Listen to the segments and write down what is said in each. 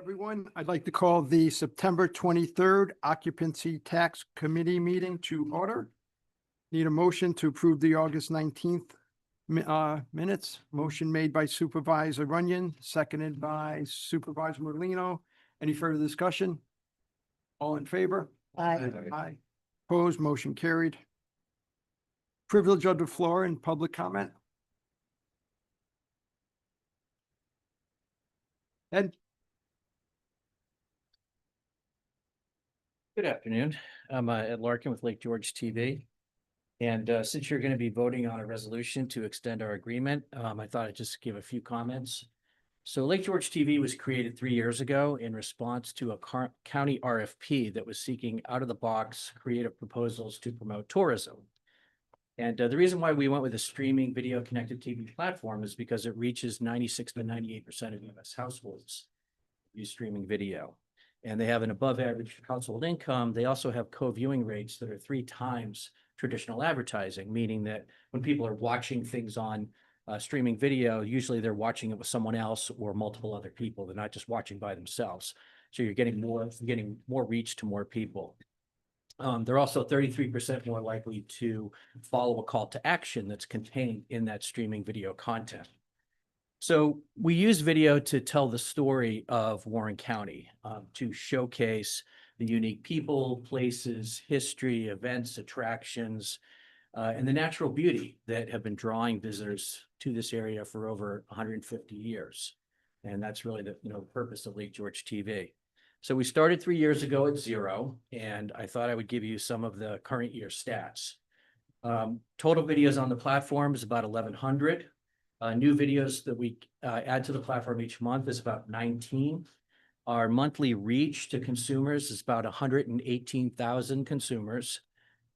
everyone. I'd like to call the September 23rd Occupancy Tax Committee meeting to order. Need a motion to approve the August 19th minutes. Motion made by Supervisor Runyon, seconded by Supervisor Merlino. Any further discussion? All in favor? Aye. Aye. Opposed, motion carried. Privilege of the floor and public comment. Ed? Good afternoon. I'm Ed Larkin with Lake George TV. And since you're going to be voting on a resolution to extend our agreement, I thought I'd just give a few comments. So Lake George TV was created 3 years ago in response to a county RFP that was seeking out-of-the-box creative proposals to promote tourism. And the reason why we went with a streaming video connected TV platform is because it reaches 96 to 98% of US households use streaming video. And they have an above average household income. They also have co-viewing rates that are 3 times traditional advertising, meaning that when people are watching things on streaming video, usually they're watching it with someone else or multiple other people. They're not just watching by themselves. So you're getting more reach to more people. They're also 33% more likely to follow a call to action that's contained in that streaming video content. So we use video to tell the story of Warren County, to showcase the unique people, places, history, events, attractions, and the natural beauty that have been drawing visitors to this area for over 150 years. And that's really the purpose of Lake George TV. So we started 3 years ago at 0, and I thought I would give you some of the current year stats. Total videos on the platform is about 1,100. New videos that we add to the platform each month is about 19. Our monthly reach to consumers is about 118,000 consumers,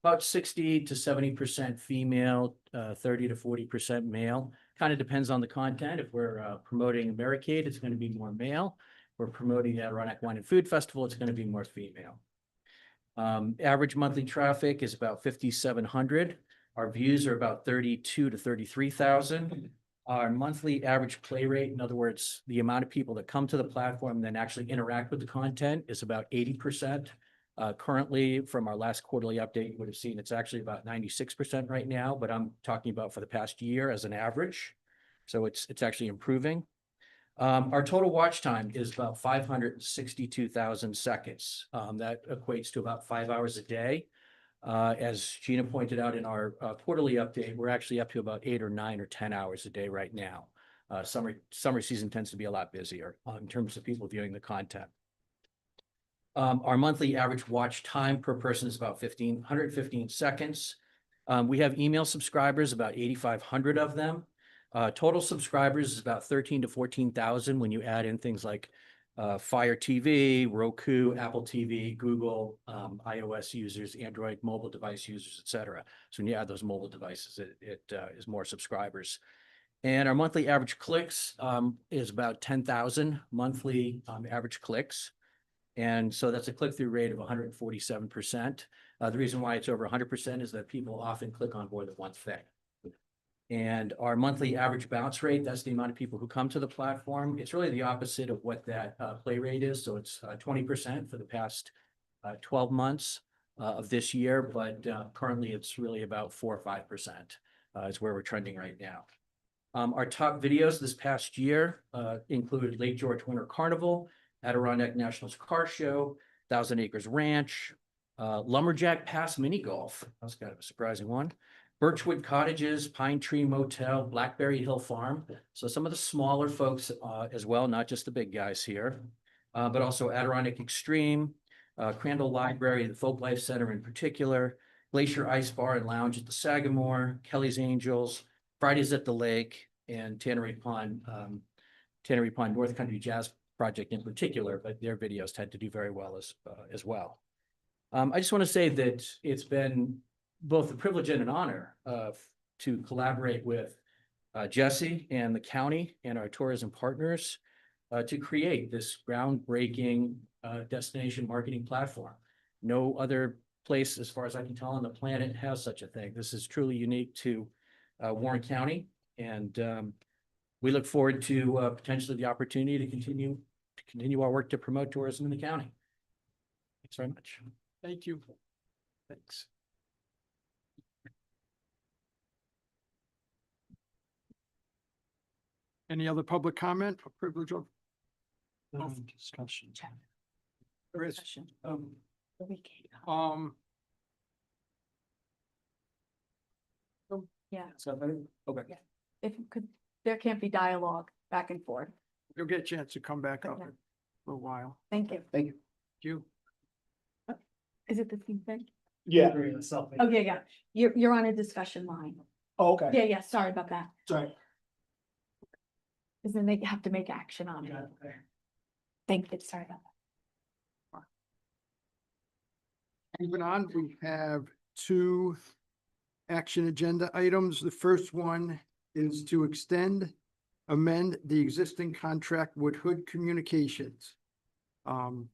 about 60 to 70% female, 30 to 40% male. Kind of depends on the content. If we're promoting Americade, it's going to be more male. If we're promoting the Adirondack Wine and Food Festival, it's going to be more female. Average monthly traffic is about 5,700. Our views are about 32 to 33,000. Our monthly average play rate, in other words, the amount of people that come to the platform and then actually interact with the content, is about 80%. Currently, from our last quarterly update, you would have seen it's actually about 96% right now, but I'm talking about for the past year as an average. So it's actually improving. Our total watch time is about 562,000 seconds. That equates to about 5 hours a day. As Gina pointed out in our quarterly update, we're actually up to about 8 or 9 or 10 hours a day right now. Summer season tends to be a lot busier in terms of people viewing the content. Our monthly average watch time per person is about 115 seconds. We have email subscribers, about 8,500 of them. Total subscribers is about 13 to 14,000 when you add in things like Fire TV, Roku, Apple TV, Google, iOS users, Android mobile device users, etc. So when you add those mobile devices, it is more subscribers. And our monthly average clicks is about 10,000 monthly average clicks. And so that's a click-through rate of 147%. The reason why it's over 100% is that people often click on more than one thing. And our monthly average bounce rate, that's the amount of people who come to the platform. It's really the opposite of what that play rate is. So it's 20% for the past 12 months of this year, but currently it's really about 4 or 5% is where we're trending right now. Our top videos this past year included Lake George Winter Carnival, Adirondack Nationals Car Show, Thousand Acres Ranch, Lumberjack Pass Mini Golf. That's kind of a surprising one. Birchwood Cottages, Pine Tree Motel, Blackberry Hill Farm. So some of the smaller folks as well, not just the big guys here, but also Adirondack Extreme, Crandall Library, the Folk Life Center in particular, Glacier Ice Bar and Lounge at the Sagamore, Kelly's Angels, Fridays at the Lake, and Tannery Pond North Country Jazz Project in particular, but their videos tend to do very well as well. I just want to say that it's been both a privilege and an honor to collaborate with Jesse and the county and our tourism partners to create this groundbreaking destination marketing platform. No other place, as far as I can tell, on the planet has such a thing. This is truly unique to Warren County, and we look forward to potentially the opportunity to continue continue our work to promote tourism in the county. Thanks very much. Thank you. Thanks. Any other public comment or privilege of? Discussion. There is. Discussion. Um, Yeah, Okay. if you could, there can't be dialogue back and forth. you'll get a chance to come back up Okay. in a little while. Thank you. Thank you. You, Is it the same thing? Yeah. Okay, yeah, you're on a discussion line. Oh, okay. Yeah, yeah, sorry about that. Sorry. Because then they have to make action on it. Thank you, sorry about that. moving on, we have two action agenda items. The first one is to amend the existing contract with Hood Communications. To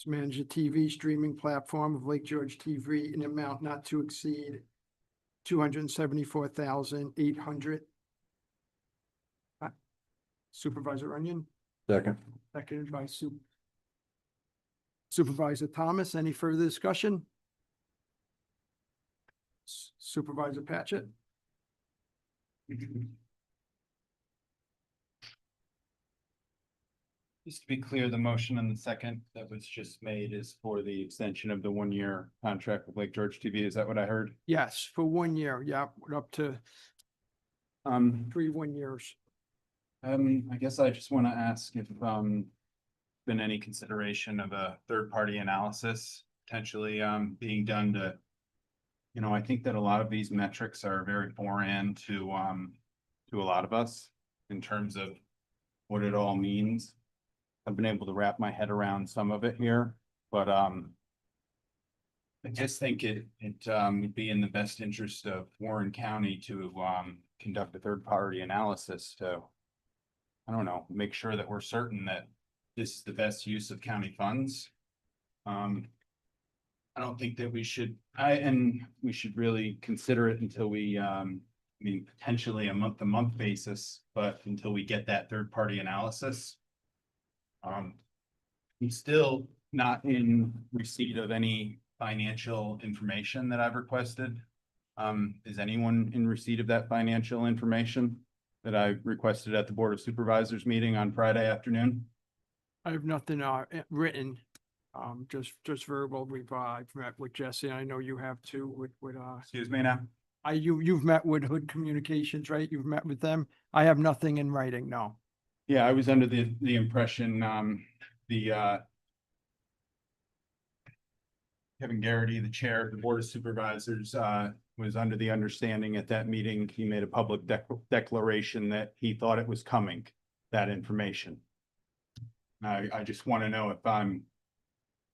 manage a TV streaming platform of Lake George TV in an amount not to exceed $274,800. Supervisor Onion, Second. seconded by Supervisor Thomas. Any further discussion? Supervisor Patchett? Just to be clear, the motion and the second that was just made is for the extension of the 1-year contract with Lake George TV. Is that what I heard? Yes, for 1 year. Yeah, up to Um, 3 1 years. I guess I just want to ask if, been any consideration of a third-party analysis potentially, being done to, I think that a lot of these metrics are very foreign to a lot of us in terms of what it all means. I've been able to wrap my head around some of it here, but, I just think it would be in the best interest of Warren County to, conduct a third-party analysis to, I don't know, make sure that we're certain that this is the best use of county funds. I don't think that we should, we should really consider it until we, potentially a month-to-month basis, but until we get that third-party analysis. I'm still not in receipt of any financial information that I've requested. Is anyone in receipt of that financial information that I requested at the Board of Supervisors meeting on Friday afternoon? I have nothing written, just verbal. I've met with Jesse. I know you have too with Excuse me now? you've met with Hood Communications, right? You've met with them. I have nothing in writing, no. Yeah, I was under the impression, Kevin Garrity, the chair of the Board of Supervisors, was under the understanding at that meeting, he made a public declaration that he thought it was coming, that information. I just want to know if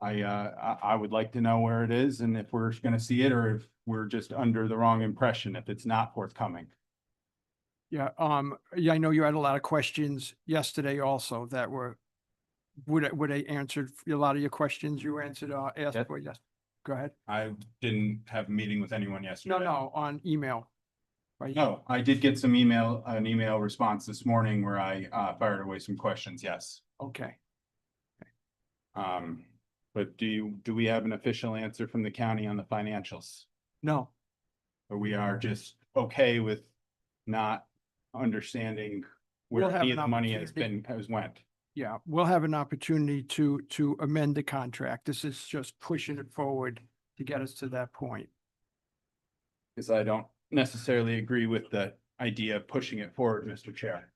I would like to know where it is and if we're gonna see it or if we're just under the wrong impression, if it's not forthcoming. Yeah, I know you had a lot of questions yesterday also that would they answered a lot of your questions you answered, asked Yep. for, yes. Go ahead. I didn't have a meeting with anyone yesterday. No, on email. Right? No, I did get an email response this morning where I fired away some questions, yes. Okay. But do we have an official answer from the county on the financials? No, Or we are just okay with not understanding We'll where have any of an the money has opportunity. went? yeah, we'll have an opportunity to amend the contract. This is just pushing it forward to get us to that point. Because I don't necessarily agree with the idea of pushing it forward, Mr. Chair.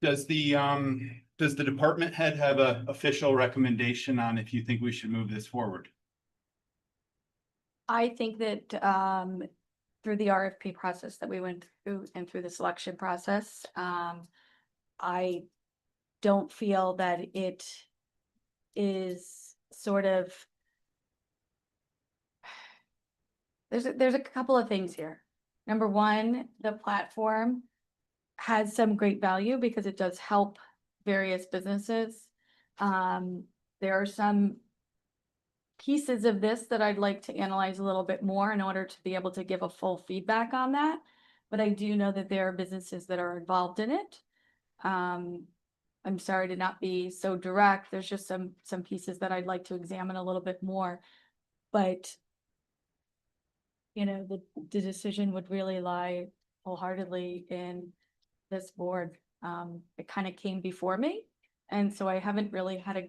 Does the department head have a official recommendation on if you think we should move this forward? I think that through the RFP process that we went through and through the selection process, I don't feel that it is sort of. There's a couple of things here. Number one, the platform has some great value because it does help various businesses. There are some pieces of this that I'd like to analyze a little bit more in order to be able to give a full feedback on that. But I do know that there are businesses that are involved in it. I'm sorry to not be so direct. There's just some pieces that I'd like to examine a little bit more. But, you know, the decision would really lie wholeheartedly in this board. It kind of came before me, and so I haven't really had a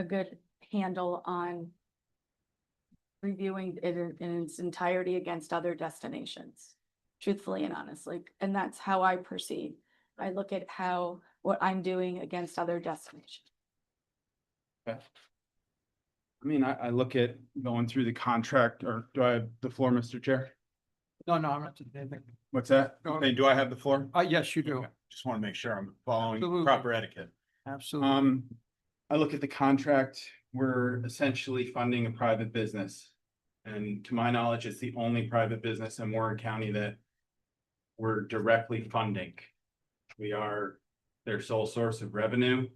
good handle on reviewing it in its entirety against other destinations, truthfully and honestly. And that's how I proceed. I look at what I'm doing against other destinations. Okay. I mean, I look at going through the contract, or do I have the floor, Mr. Chair? No, I'm not. What's that? Go Okay, do I have the floor? Yes, you do. Okay, just want to make sure I'm following Absolutely. proper etiquette. Absolutely. I look at the contract, we're essentially funding a private business. And to my knowledge, it's the only private business in Warren County that we're directly funding. We are their sole source of revenue.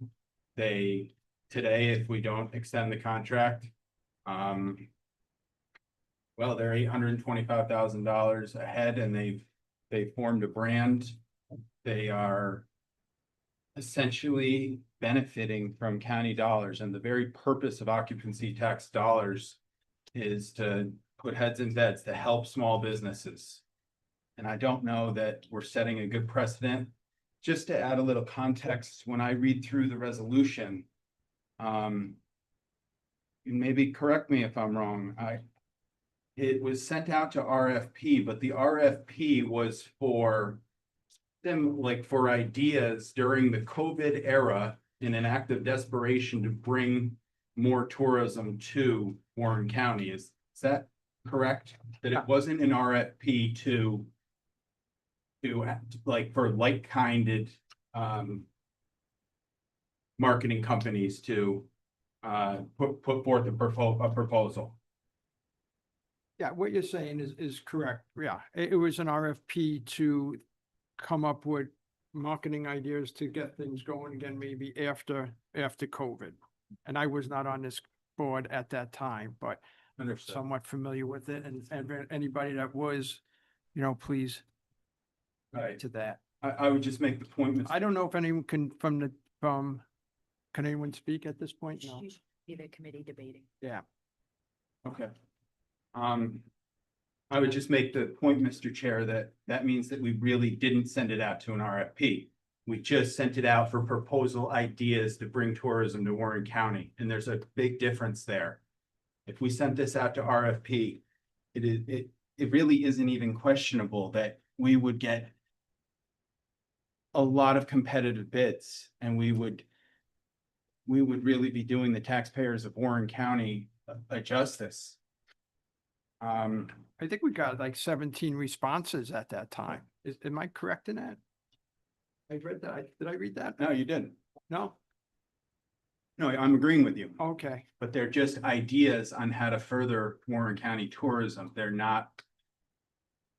Today, if we don't extend the contract, well, they're $825,000 ahead, and they've formed a brand. They are essentially benefiting from county dollars, and the very purpose of occupancy tax dollars is to put heads in beds to help small businesses. And I don't know that we're setting a good precedent. Just to add a little context, when I read through the resolution, and maybe correct me if I'm wrong, it was sent out to RFP, but the RFP was for them, like, for ideas during the COVID era in an act of desperation to bring more tourism to Warren County. Is that correct? That it wasn't an RFP to like for like-kinded marketing companies to put forth a proposal. Yeah, what you're saying is correct. Yeah, it was an RFP to come up with marketing ideas to get things going again, maybe after COVID. And I was not on this board at that time, but I'm Understood. somewhat familiar with it. And anybody that was, please Right. to that. I would just make the point. I don't know if anyone can can anyone speak at this point? No. Be the committee debating. Yeah. Okay. I would just make the point, Mr. Chair, that means that we really didn't send it out to an RFP. We just sent it out for proposal ideas to bring tourism to Warren County, and there's a big difference there. If we sent this out to RFP, it really isn't even questionable that we would get a lot of competitive bids, and we would really be doing the taxpayers of Warren County a justice. I think we got like 17 responses at that time. Am I correct in that? I read that. Did I read that? No, you didn't. No? No, I'm agreeing with you, Okay. but they're just ideas on how to further Warren County tourism. They're not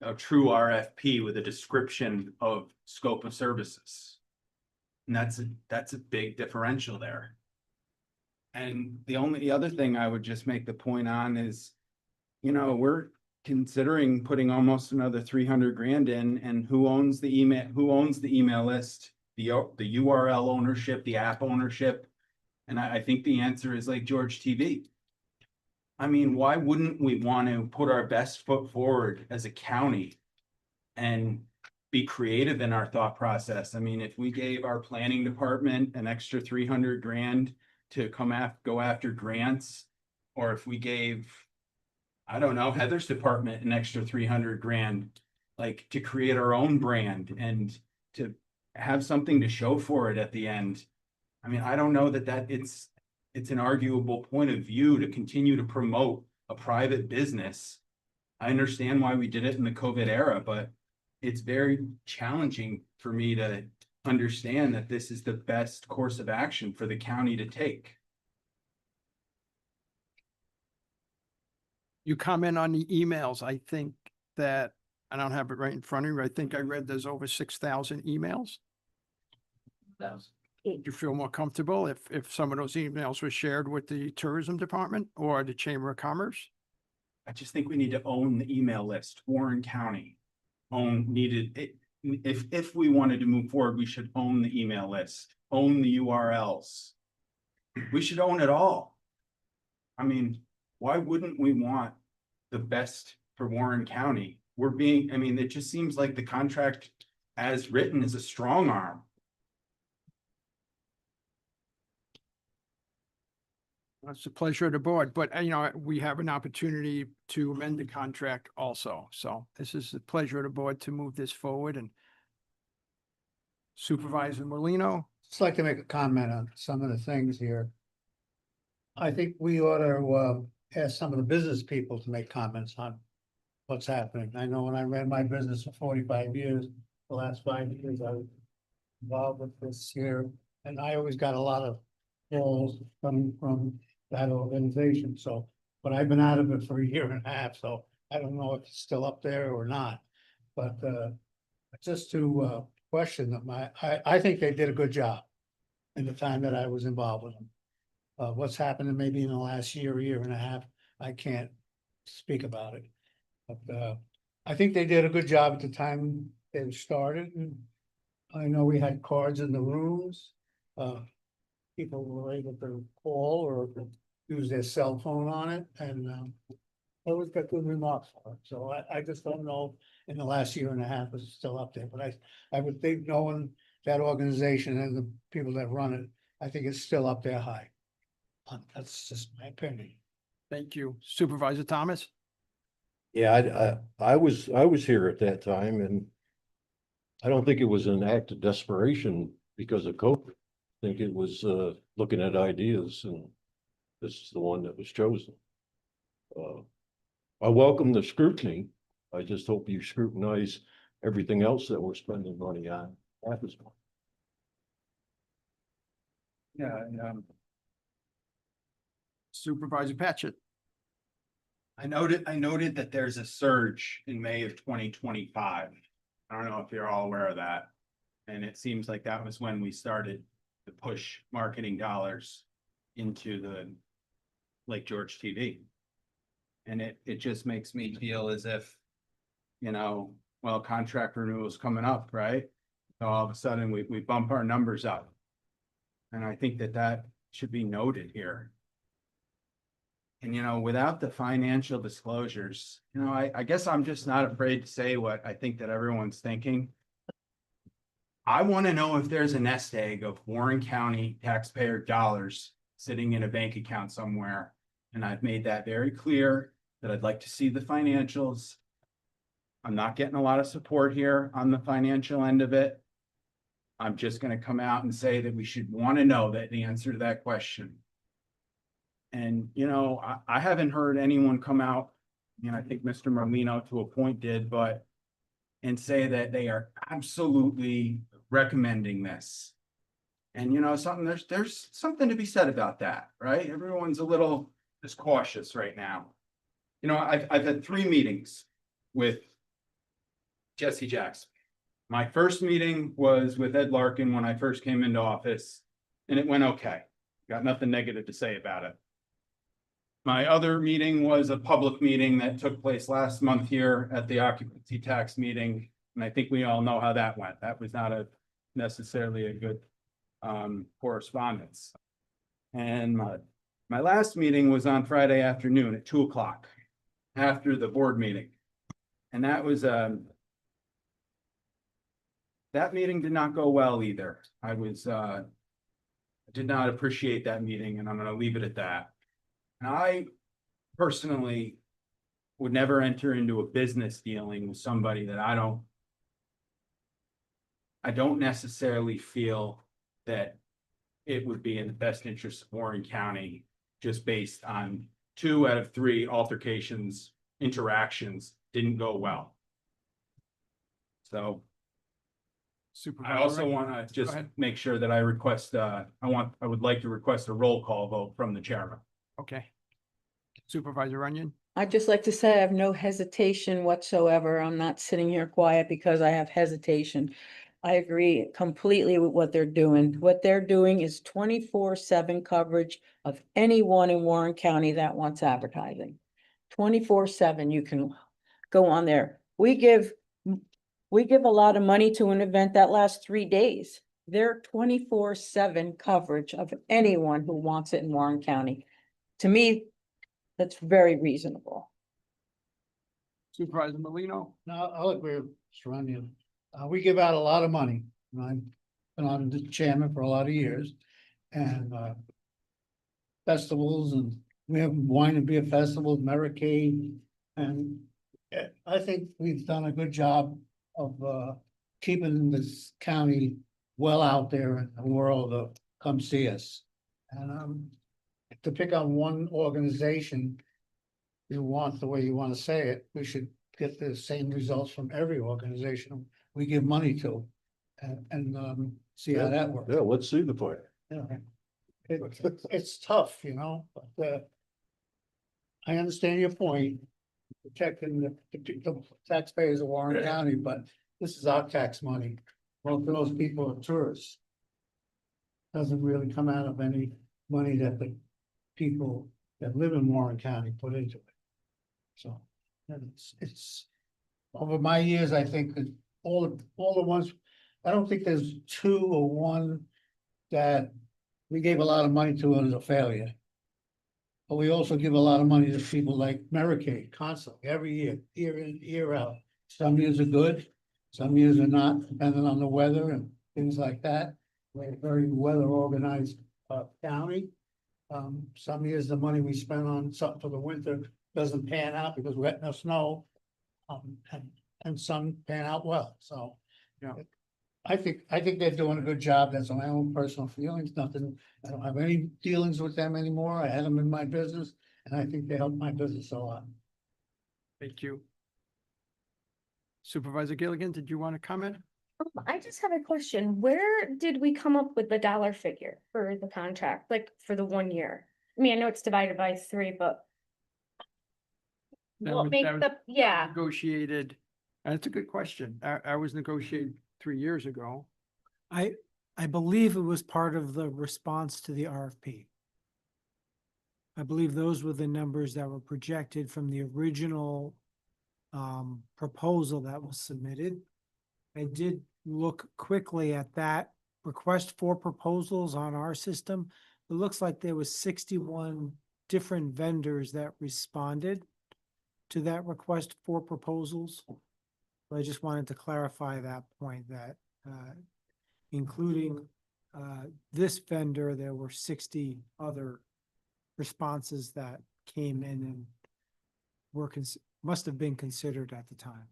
a true RFP with a description of scope of services. And that's a big differential there. And the only other thing I would just make the point on is, we're considering putting almost another 300 grand in, and who owns the email list, the URL ownership, the app ownership. And I think the answer is Lake George TV. I mean, why wouldn't we want to put our best foot forward as a county and be creative in our thought process? I mean, if we gave our planning department an extra 300 grand to go after grants, or if we gave, I don't know, Heather's department an extra 300 grand, like to create our own brand and to have something to show for it at the end. I mean, I don't know that it's an arguable point of view to continue to promote a private business. I understand why we did it in the COVID era, but it's very challenging for me to understand that this is the best course of action for the county to take. You comment on the emails. I think that, I don't have it right in front of me. I think I read there's over 6,000 emails. Do you feel more comfortable if some of those emails were shared with the tourism department or the Chamber of Commerce? I just think we need to own the email list. Warren County needed it. if we wanted to move forward, we should own the email list, own the URLs. We should own it all. I mean, why wouldn't we want the best for Warren County? I mean, it just seems like the contract as written is a strong arm. It's a pleasure of the board, but you know, we have an opportunity to amend the contract also. So this is the pleasure of the board to move this forward and Supervisor Molino. Just like to make a comment on some of the things here. I think we ought to ask some of the business people to make comments on what's happening. I know when I ran my business for 45 years, the last 5 years I was involved with this here, and I always got a lot of calls coming from that organization. So, but I've been out of it for a year and a half, so I don't know if it's still up there or not. But just to question them, I think they did a good job in the time that I was involved with them. What's happened maybe in the last year and a half, I can't speak about it. But I think they did a good job at the time they started. And I know we had cards in the rooms. People were able to call or use their cell phone on it, and I always got good remarks for it. So I just don't know in the last year and a half is still up there, but I would think knowing that organization and the people that run it, I think it's still up there high. That's just my opinion. Thank you. Supervisor Thomas? Yeah, I was here at that time, and I don't think it was an act of desperation because of COVID. I think it was looking at ideas, and this is the one that was chosen. I welcome the scrutiny. I just hope you scrutinize everything else that we're spending money on. That is Yeah, Supervisor Patchett? I noted that there's a surge in May of 2025. I don't know if you're all aware of that. And it seems like that was when we started to push marketing dollars into the Lake George TV. And it just makes me feel as if, you know, well, contract renewal is coming up, right? So all of a sudden we bump our numbers up. And I think that should be noted here. And, you know, without the financial disclosures, you know, I guess I'm just not afraid to say what I think that everyone's thinking. I want to know if there's a nest egg of Warren County taxpayer dollars sitting in a bank account somewhere. And I've made that very clear that I'd like to see the financials. I'm not getting a lot of support here on the financial end of it. I'm just going to come out and say that we should want to know that the answer to that question. And, you know, I haven't heard anyone come out, you know, I think Mr. Merlino to a point did, but and say that they are absolutely recommending this. And, you know, there's something to be said about that, right? Everyone's a little just cautious right now. You know, I've had 3 meetings with Jesse Jackson. My first meeting was with Ed Larkin when I first came into office, and it went okay. Got nothing negative to say about it. My other meeting was a public meeting that took place last month here at the occupancy tax meeting. And I think we all know how that went. That was not necessarily a good correspondence. And my last meeting was on Friday afternoon at 2 o'clock after the board meeting. And that was that meeting did not go well either. I did not appreciate that meeting, and I'm going to leave it at that. And I personally would never enter into a business dealing with somebody that I don't necessarily feel that it would be in the best interest of Warren County, just based on 2 out of 3 altercations, interactions didn't go well. So I also want to just make sure that I request, I would like to request a roll call vote from the chairman. Okay. Supervisor Runyon? I'd just like to say I have no hesitation whatsoever. I'm not sitting here quiet because I have hesitation. I agree completely with what they're doing. What they're doing is 24/7 coverage of anyone in Warren County that wants advertising. 24/7, you can go on there. We give We give a lot of money to an event that lasts 3 days. They're 24/7 coverage of anyone who wants it in Warren County. To me, that's very reasonable. Supervisor Molino? No, I'll agree with Mr. Runyon. We give out a lot of money, and I've been on the chairman for a lot of years, and, festivals, and we have wine and beer festivals, Medicaid, and I think we've done a good job of, keeping this county well out there in the world of come see us. And, to pick on one organization, you want the way you want to say it, we should get the same results from every organization we give money to. And see how that works. Yeah, let's see the plan. Yeah. It's tough, but I understand your point, protecting the taxpayers of Warren County, but this is our tax money. Well, for those people are tourists. Doesn't really come out of any money that the people that live in Warren County put into it. So, and it's, over my years, I think that all the ones, I don't think there's two or one that we gave a lot of money to and it was a failure. But we also give a lot of money to people like Medicaid constantly, every year, year in, year out. Some years are good, some years are not, depending on the weather and things like that. We're a very weather organized county. Some years the money we spend on something for the winter doesn't pan out because we got no snow. And some pan out well, so. Yeah. I think they're doing a good job. That's my own personal feelings, nothing, I don't have any dealings with them anymore. I had them in my business and I think they helped my business a lot. Thank you. Supervisor Gilligan, did you want to comment? I just have a question. Where did we come up with the dollar figure for the contract, like for the 1 year? I mean, I know it's divided by 3, but. That What was- makes that was the, yeah, Negotiated, and it's a good question. I was negotiated 3 years ago. I believe it was part of the response to the RFP. I believe those were the numbers that were projected from the original proposal that was submitted. I did look quickly at that request for proposals on our system. It looks like there was 61 different vendors that responded to that request for proposals. I just wanted to clarify that point that including this vendor, there were 60 other responses that came in and were must have been considered at the time.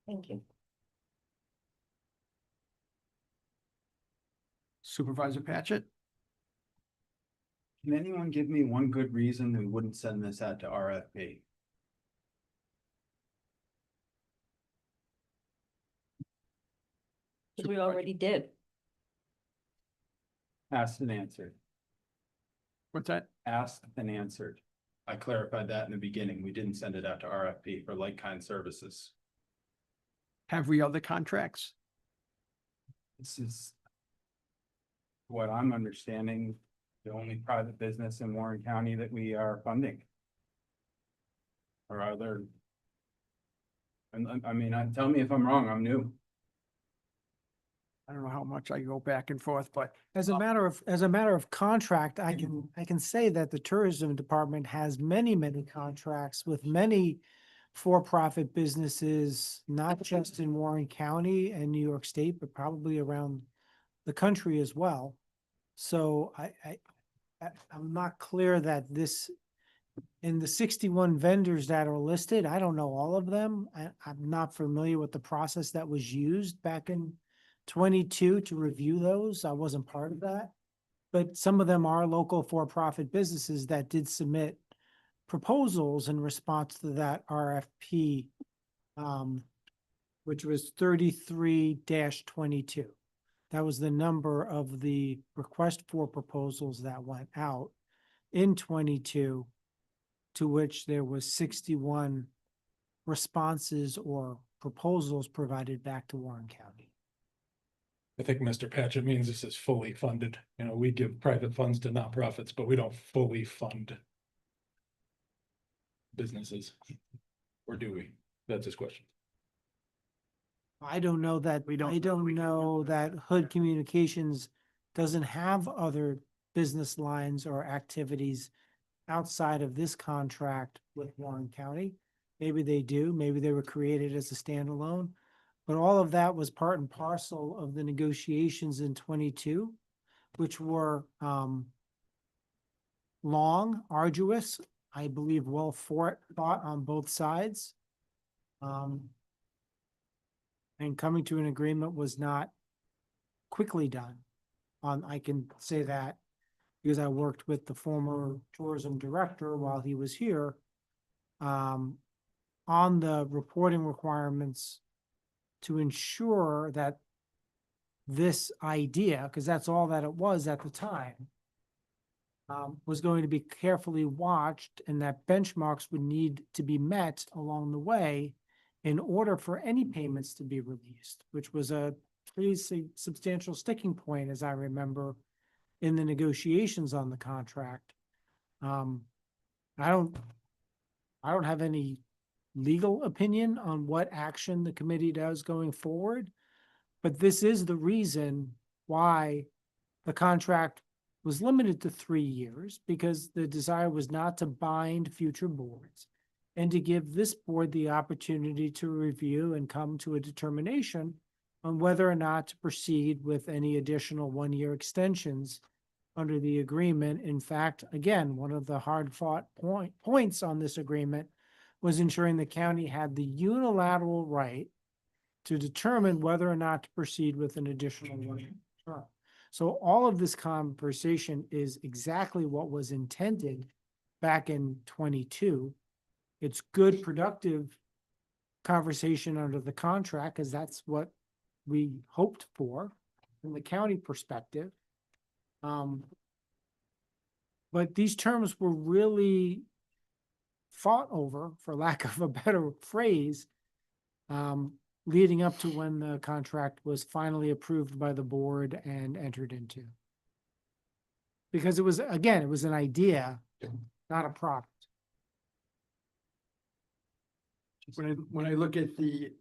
thank you. Supervisor Patchett? Can anyone give me one good reason we wouldn't send this out to RFP? We already did. Asked and answered. What's that? Asked and answered. I clarified that in the beginning. We didn't send it out to RFP for like-kind services. Have we other contracts? This is what I'm understanding, the only private business in Warren County that we are funding. Or other. And I mean, tell me if I'm wrong, I'm new. I don't know how much I go back and forth, but As a matter of contract, I can say that the tourism department has many contracts with many for-profit businesses, not just in Warren County and New York State, but probably around the country as well. So I'm not clear that this, in the 61 vendors that are listed, I don't know all of them. I'm not familiar with the process that was used back in 22 to review those. I wasn't part of that. But some of them are local for-profit businesses that did submit proposals in response to that RFP, which was 33-22. That was the number of the request for proposals that went out in 22, to which there was 61 responses or proposals provided back to Warren County. I think Mr. Patchett means this is fully funded. You know, we give private funds to nonprofits, but we don't fully fund businesses. Or do we? That's his question. I don't know that, I don't know that Hood Communications doesn't have other business lines or activities outside of this contract with Warren County. Maybe they do, maybe they were created as a standalone. But all of that was part and parcel of the negotiations in 22, which were long, arduous, I believe well thought on both sides. And coming to an agreement was not quickly done. I can say that because I worked with the former tourism director while he was here on the reporting requirements to ensure that this idea, because that's all that it was at the time, was going to be carefully watched and that benchmarks would need to be met along the way in order for any payments to be released, which was a pretty substantial sticking point, as I remember, in the negotiations on the contract. I don't have any legal opinion on what action the committee does going forward, but this is the reason why the contract was limited to 3 years, because the desire was not to bind future boards and to give this board the opportunity to review and come to a determination on whether or not to proceed with any additional 1-year extensions under the agreement. In fact, again, one of the hard fought points on this agreement was ensuring the county had the unilateral right to determine whether or not to proceed with an additional 1-year term. So all of this conversation is exactly what was intended back in 22. It's good, productive conversation under the contract, because that's what we hoped for from the county perspective. But these terms were really fought over, for lack of a better phrase, leading up to when the contract was finally approved by the board and entered into. Because it was, again, it was an idea, not a product. When I look at the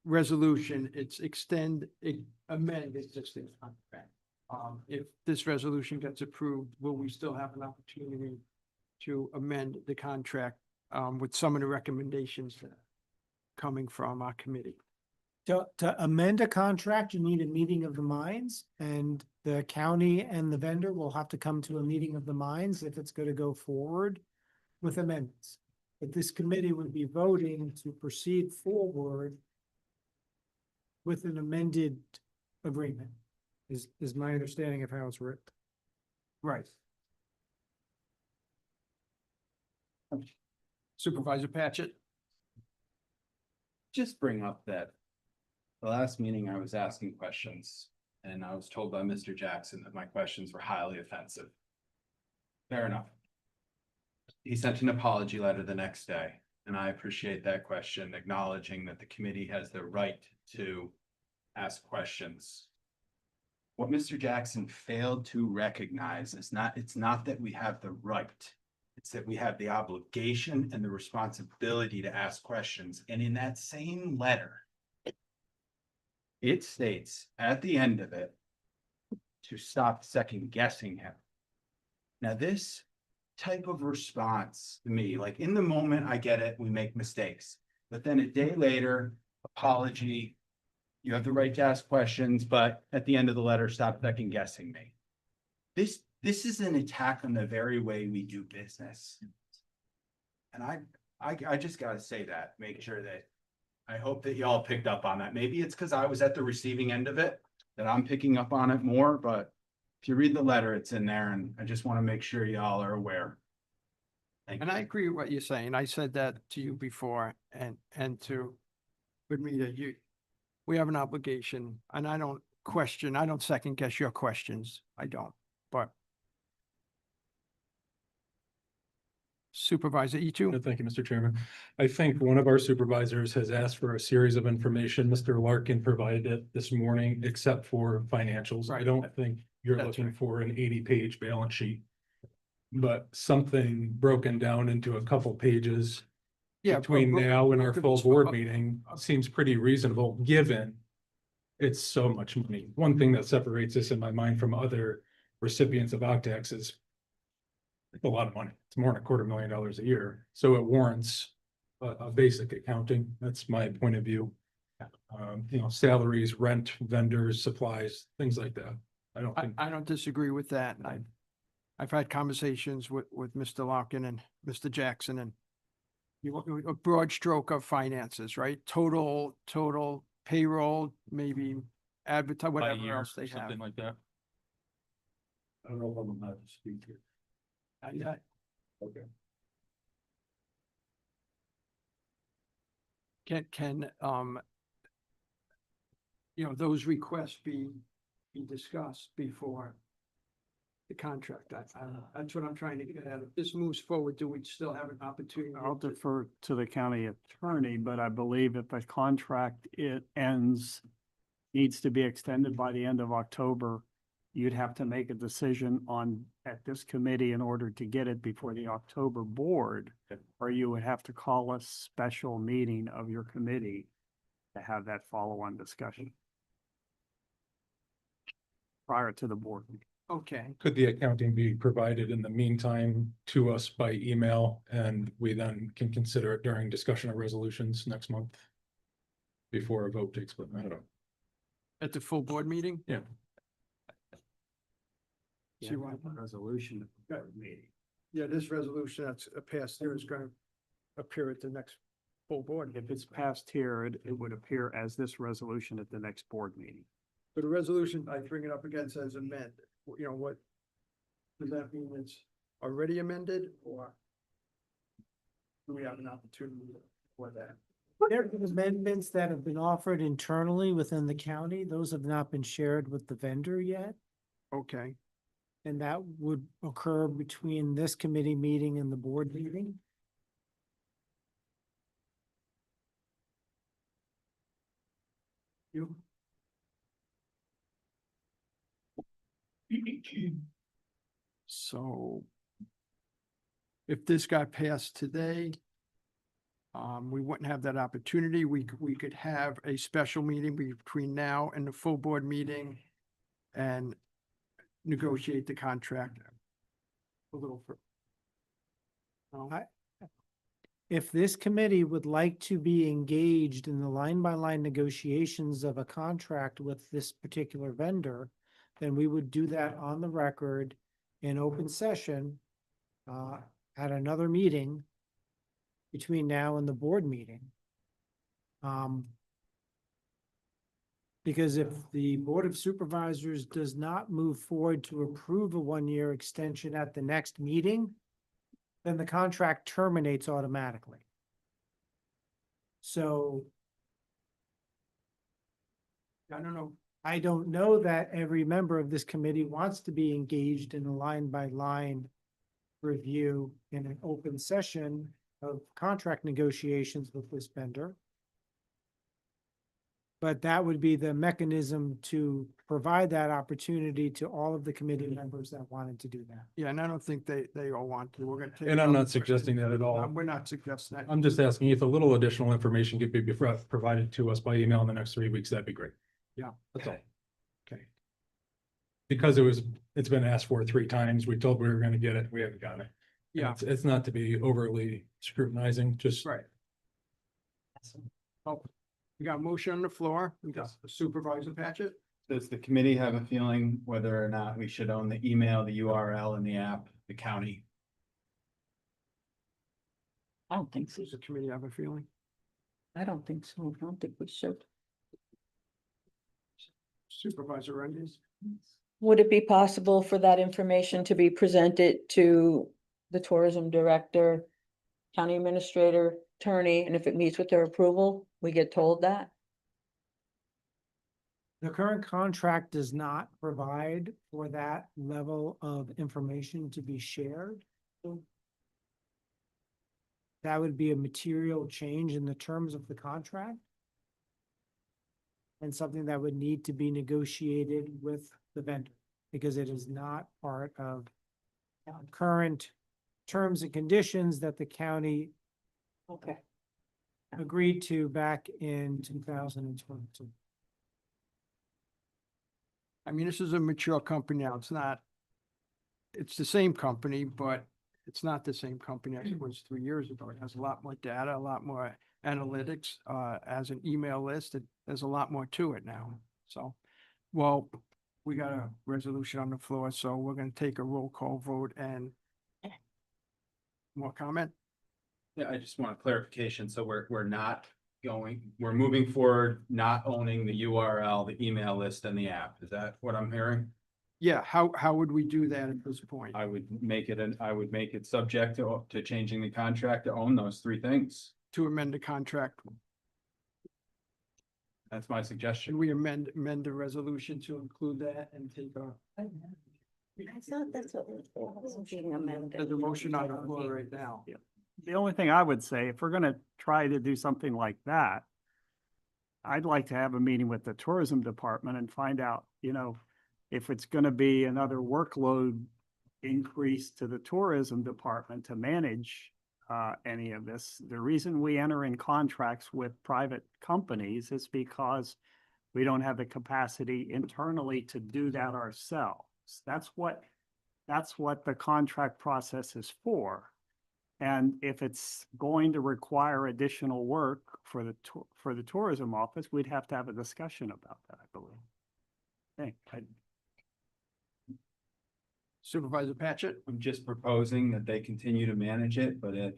resolution, it's amend existing contract. If this resolution gets approved, will we still have an opportunity to amend the contract with some of the recommendations that are coming from our committee? To amend a contract, you need a meeting of the minds, and the county and the vendor will have to come to a meeting of the minds if it's going to go forward with amendments. But this committee would be voting to proceed forward with an amended agreement, is my understanding of how it's written. Right. Supervisor Patchett? Just bring up that the last meeting I was asking questions and I was told by Mr. Jackson that my questions were highly offensive. Fair enough. He sent an apology letter the next day, and I appreciate that question, acknowledging that the committee has the right to ask questions. What Mr. Jackson failed to recognize is it's not that we have the right. It's that we have the obligation and the responsibility to ask questions. And in that same letter, it states at the end of it to stop second guessing him. Now, this type of response to me, like in the moment, I get it, we make mistakes. But then a day later, apology, you have the right to ask questions, but at the end of the letter, stop second guessing me. This is an attack on the very way we do business. And I just gotta say that, make sure that I hope that y'all picked up on that. Maybe it's because I was at the receiving end of it that I'm picking up on it more, but if you read the letter, it's in there, and I just want to make sure y'all are aware. Thank And you. I agree with what you're saying. I said that to you before and to Rita, we have an obligation, and I don't second guess your questions. I don't, but Supervisor Etu? Thank you, Mr. Chairman. I think one of our supervisors has asked for a series of information. Mr. Larkin provided it this morning, except for financials. I Right. don't think you're That's looking right. for an 80-page balance sheet. But something broken down into a couple pages Yeah. between now and our full board uh, meeting seems pretty reasonable, given It's so much money. One thing that separates this in my mind from other recipients of OCTAX is it's a lot of money. It's more than $250,000 a year. So it warrants a basic accounting. That's my point of view. Salaries, rent, vendors, supplies, things like that. I don't think. I don't disagree with that. I've had conversations with Mr. Larkin and Mr. Jackson, and you look at a broad stroke of finances, right? Total payroll, maybe advertise, by whatever year, else they have. something like that. I don't know if I'm allowed to speak here. Okay. Can, those requests be discussed before the contract? That's what I'm trying to get at. If this moves forward, do we still have an opportunity? I'll defer to the county attorney, but I believe if the contract needs to be extended by the end of October, you'd have to make a decision at this committee in order to get it before the October board, or you would have to call a special meeting of your committee to have that follow-on discussion prior to the board. Okay, Could the accounting be provided in the meantime to us by email, and we then can consider it during discussion of resolutions next month? Before a vote takes place, I don't know. at the full board meeting? Yeah. See why? Resolution at the board meeting. Yeah, this resolution that's passed here is gonna appear at the next full board. If it's passed here, it would appear as this resolution at the next board meeting. But the resolution, I bring it up again, says amend, what? Does that mean it's already amended, or? Do we have an opportunity for that? There are amendments that have been offered internally within the county. Those have not been shared with the vendor yet. Okay, And that would occur between this committee meeting and the board meeting. you? So if this got passed today, we wouldn't have that opportunity. We could have a special meeting between now and the full board meeting and negotiate the contract a little further. If this committee would like to be engaged in the line-by-line negotiations of a contract with this particular vendor, then we would do that on the record in open session at another meeting between now and the board meeting. Because if the Board of Supervisors does not move forward to approve a one-year extension at the next meeting, then the contract terminates automatically. So I don't know. I don't know that every member of this committee wants to be engaged in a line-by-line review in an open session of contract negotiations with this vendor. But that would be the mechanism to provide that opportunity to all of the committee members that wanted to do that. Yeah, and I don't think they all want to. We're gonna take. And I'm not suggesting that at all. We're not suggesting that. I'm just asking if a little additional information could be provided to us by email in the next 3 weeks, that'd be great. Yeah. That's all. Okay. Because it's been asked for 3 times. We told we were gonna get it. We haven't gotten it. And Yeah. It's not to be overly scrutinizing, just. Right. Oh, we got a motion on the floor. We got Supervisor Patchett. Does the committee have a feeling whether or not we should own the email, the URL and the app, the county? I don't think so. Does the committee have a feeling? I don't think so. I don't think we should. Supervisor Rendies? Would it be possible for that information to be presented to the tourism director, county administrator, attorney, and if it meets with their approval, we get told that? The current contract does not provide for that level of information to be shared. That would be a material change in the terms of the contract. And something that would need to be negotiated with the vendor, because it is not part of current terms and conditions that the county Okay. agreed to back in 2022. I mean, this is a mature company now. It's not, it's the same company, but it's not the same company as it was 3 years ago. It has a lot more data, a lot more analytics, as an email list. There's a lot more to it now. So, well, we got a resolution on the floor, so we're gonna take a roll call vote and more comment? Yeah, I just want a clarification. So we're not we're moving forward, not owning the URL, the email list and the app. Is that what I'm hearing? Yeah, how would we do that at this point? I would make it subject to changing the contract to own those three things. To amend the contract, That's my suggestion. should we amend the resolution to include that and take a, I thought that's what was being amended. there's a motion on the floor right now. The only thing I would say, if we're gonna try to do something like that, I'd like to have a meeting with the tourism department and find out, if it's gonna be another workload increase to the tourism department to manage any of this. The reason we enter in contracts with private companies is because we don't have the capacity internally to do that ourselves. That's what the contract process is for. And if it's going to require additional work for the tourism office, we'd have to have a discussion about that, I believe. Supervisor Patchett? I'm just proposing that they continue to manage it, but if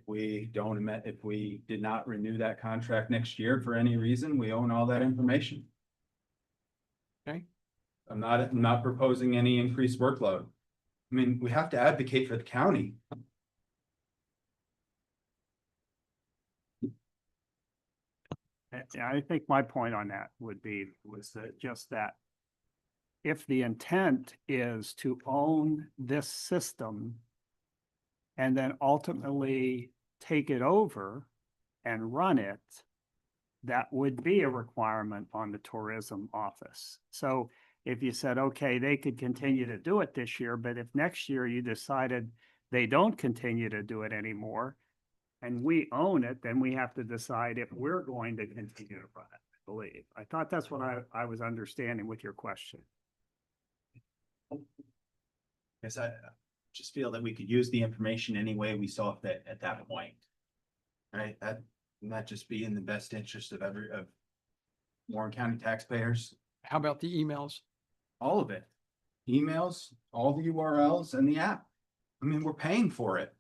we did not renew that contract next year for any reason, we own all that information. Okay. I'm not proposing any increased workload. I mean, we have to advocate for the county. Yeah, I think my point on that was that just that if the intent is to own this system and then ultimately take it over and run it, that would be a requirement on the tourism office. So if you said, okay, they could continue to do it this year, but if next year you decided they don't continue to do it anymore, and we own it, then we have to decide if we're going to continue to run it, I believe. I thought that's what I was understanding with your question. Guess I just feel that we could use the information any way we saw fit at that point. Right, that not just be in the best interest of Warren County taxpayers, How about the emails? All of it. Emails, all the URLs and the app. I mean, we're paying for it.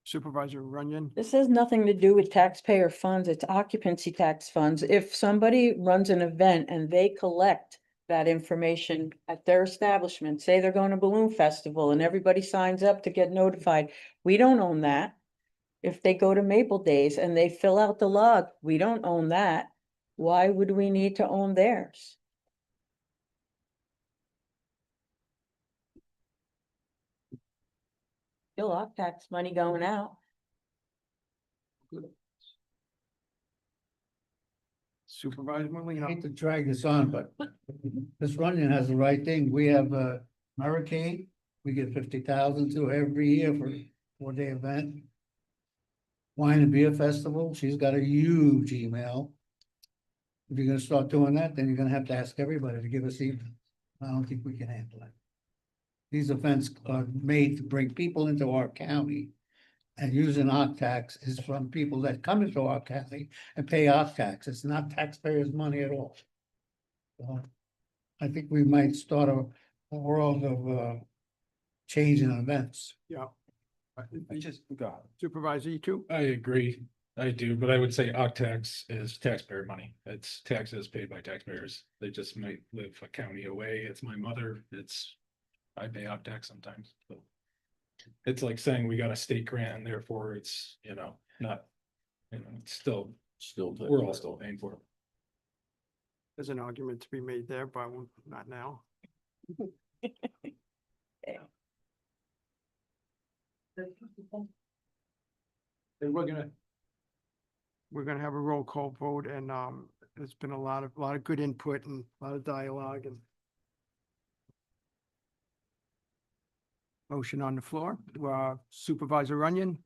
Supervisor Runyon? This has nothing to do with taxpayer funds, it's occupancy tax funds. If somebody runs an event and they collect that information at their establishment, say they're going to Balloon Festival and everybody signs up to get notified, we don't own that. If they go to Maple Days and they fill out the log, we don't own that. Why would we need to own theirs? Still off tax money going out. Supervisor I Molina? hate to drag this on, but this Runyon has the right thing. We have a hurricane. We get 50,000 to every year for a 4-day event. Wine and Beer Festival, she's got a huge email. If you're gonna start doing that, then you're gonna have to ask everybody to give us emails. I don't think we can handle it. These events are made to bring people into our county. And using our tax is from people that come into our county and pay our tax. It's not taxpayers' money at all. So I think we might start a world of changing events. Yeah. I just got Supervisor, you too? I agree. I do, but I would say tax is taxpayer money. It's taxes paid by taxpayers. They just might live a county away. It's my mother. I pay tax sometimes. So it's like saying we got a state grant and therefore it's, not, it's still, we're all still paying for it. There's an argument to be made there, but not now. And we're gonna have a roll call vote and there's been a lot of good input and a lot of dialogue and motion on the floor. Supervisor Runyon,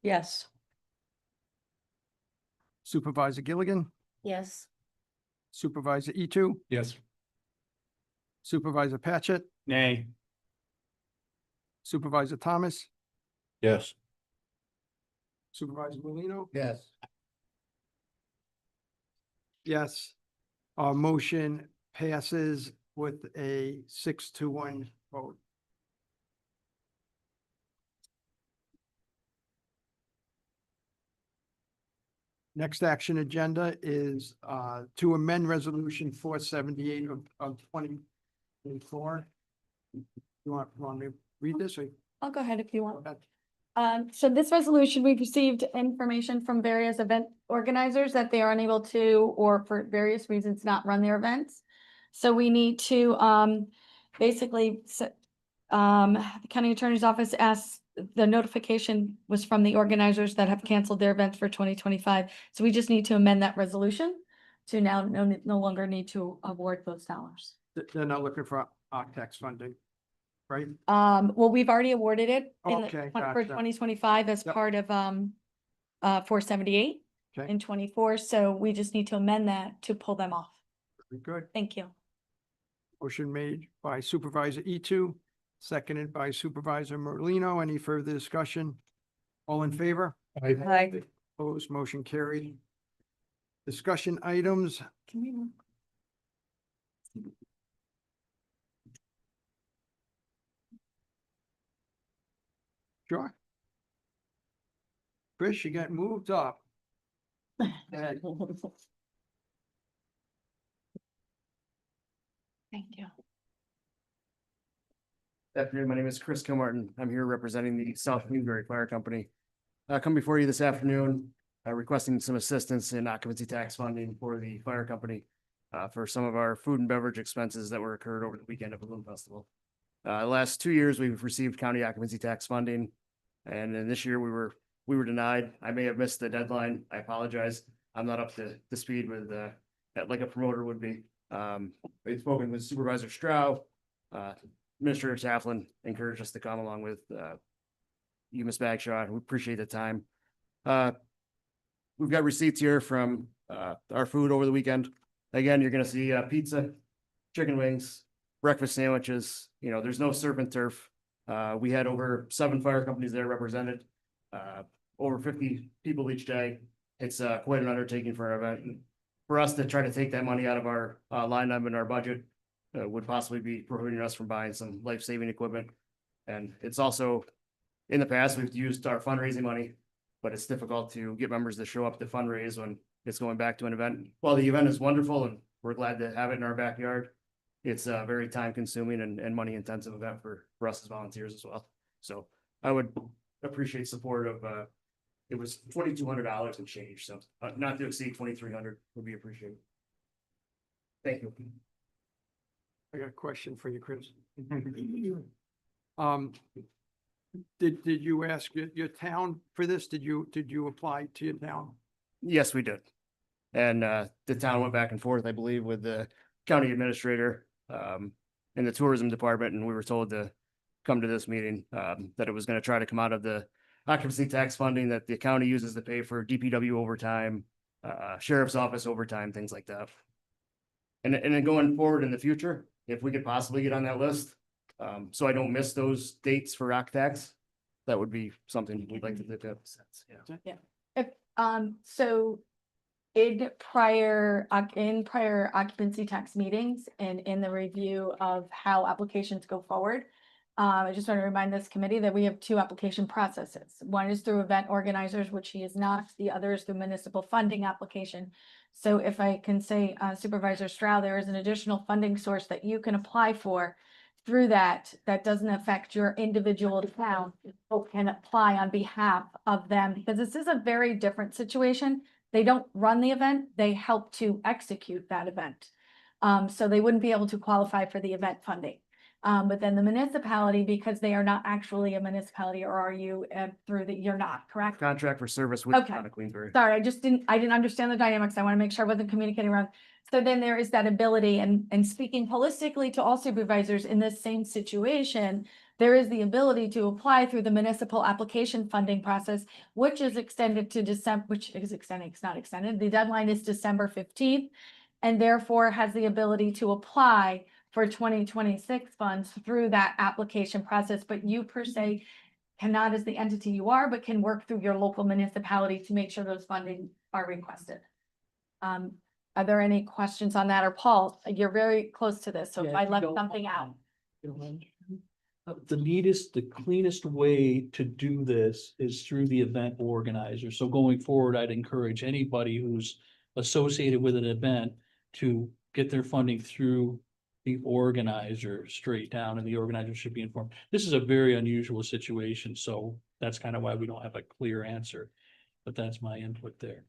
Yes. Supervisor Gilligan, Yes. Supervisor Etu, Yes. Supervisor Patchett, Nay. Supervisor Thomas, Yes. Supervisor Molino. Yes. Yes. Our motion passes with a 6-1 vote. Next action agenda is to amend resolution 478 of 2024. You want me to read this or? I'll go ahead if you want. Okay. So this resolution, we've received information from various event organizers that they are unable to, or for various reasons, not run their events. So we need to, basically, the county attorney's office asked, the notification was from the organizers that have canceled their events for 2025. So we just need to amend that resolution to now no longer need to award those dollars. They're not looking for tax funding, right? Well, we've already awarded it in Okay, for gotcha. 2025 as Yep. part of 478 Okay. in 24. So we just need to amend that to pull them off. Very good. Thank you. Motion made by Supervisor Etu, seconded by Supervisor Merlino. Any further discussion? All in favor? Aye. Opposed, motion carried. Discussion items. Can we? Sure. Chris, you got moved up. Ed, Thank you. Good afternoon, my name is Chris Kilmartin. I'm here representing the South Newbury Fire Company. I come before you this afternoon requesting some assistance in occupancy tax funding for the fire company for some of our food and beverage expenses that were occurred over the weekend of Balloon Festival. The last 2 years, we've received county occupancy tax funding, and then this year we were denied. I may have missed the deadline. I apologize. I'm not up to speed with like a promoter would be. We've spoken with Supervisor Stroud. Administrator Taflin encouraged us to come along with you, Ms. Bagshaw. We appreciate the time. We've got receipts here from our food over the weekend. Again, you're gonna see pizza, chicken wings, breakfast sandwiches. You know, there's no surf and turf. We had over 7 fire companies there represented, over 50 people each day. It's quite an undertaking for our event. For us to try to take that money out of our line item in our budget would possibly be prohibiting us from buying some life-saving equipment. And it's also, in the past, we've used our fundraising money, but it's difficult to get members to show up to fundraise when it's going back to an event. While the event is wonderful and we're glad to have it in our backyard, it's a very time-consuming and money-intensive event for us as volunteers as well. So I would appreciate support of, it was $2,200 and change, so not to exceed 2,300 would be appreciated. Thank you. I got a question for you, Chris. Did you ask your town for this? Did you apply to your town? Yes, we did. And the town went back and forth, I believe, with the county administrator in the tourism department, and we were told to come to this meeting, that it was gonna try to come out of the occupancy tax funding that the county uses to pay for DPW overtime, sheriff's office overtime, things like that. And then going forward in the future, if we could possibly get on that list, so I don't miss those dates for rock tax, that would be something we'd like to look at. Yeah. If, so in prior occupancy tax meetings and in the review of how applications go forward, I just want to remind this committee that we have 2 application processes. One is through event organizers, which he is not. The other is through municipal funding application. So if I can say, Supervisor Stroud, there is an additional funding source that you can apply for through that doesn't affect your individual town. People can apply on behalf of them because this is a very different situation. They don't run the event, they help to execute that event. So they wouldn't be able to qualify for the event funding. But then the municipality, because they are not actually a municipality, or are you you're not, correct? Contract for service with the Okay. town of Queensbury. Sorry, I didn't understand the dynamics. I want to make sure I wasn't communicating wrong. So then there is that ability, and speaking holistically to all supervisors in this same situation, there is the ability to apply through the municipal application funding process, which is extended to December, which is extended, it's not extended. The deadline is December 15th, and therefore has the ability to apply for 2026 funds through that application process, but you per se cannot, as the entity you are, but can work through your local municipality to make sure those funding are requested. Are there any questions on that? Or Paul, you're very close to this, so if Yeah, I if you left don't something mind. out. The neatest, the cleanest way to do this is through the event organizer. So going forward, I'd encourage anybody who's associated with an event to get their funding through the organizer straight down, and the organizer should be informed. This is a very unusual situation, so that's kind of why we don't have a clear answer. But that's my input there.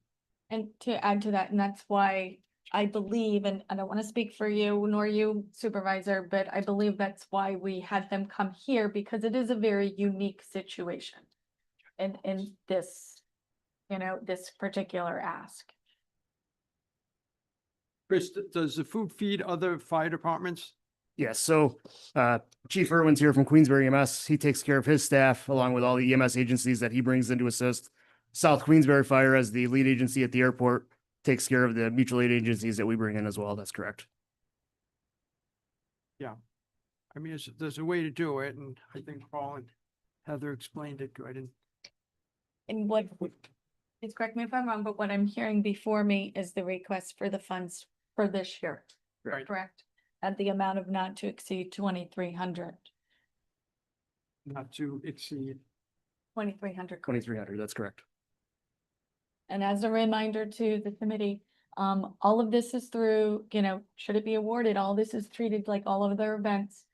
And to add to that, and that's why I believe, and I don't want to speak for you nor you supervisor, but I believe that's why we had them come here, because it is a very unique situation. In this, this particular ask. Chris, does the food feed other fire departments? Yes, so Chief Irwin's here from Queensbury EMS. He takes care of his staff along with all the EMS agencies that he brings in to assist. South Queensbury Fire, as the lead agency at the airport, takes care of the mutual aid agencies that we bring in as well. That's correct. I mean, there's a way to do it, and I think Paul and Heather explained it good, and And what, please correct me if I'm wrong, but what I'm hearing before me is the request for the funds for this year. Right. Correct? At the amount of not to exceed 2,300. not to exceed. 2,300. 2,300, that's correct. And as a reminder to the committee, all of this is through, should it be awarded, all this is treated like all of their events.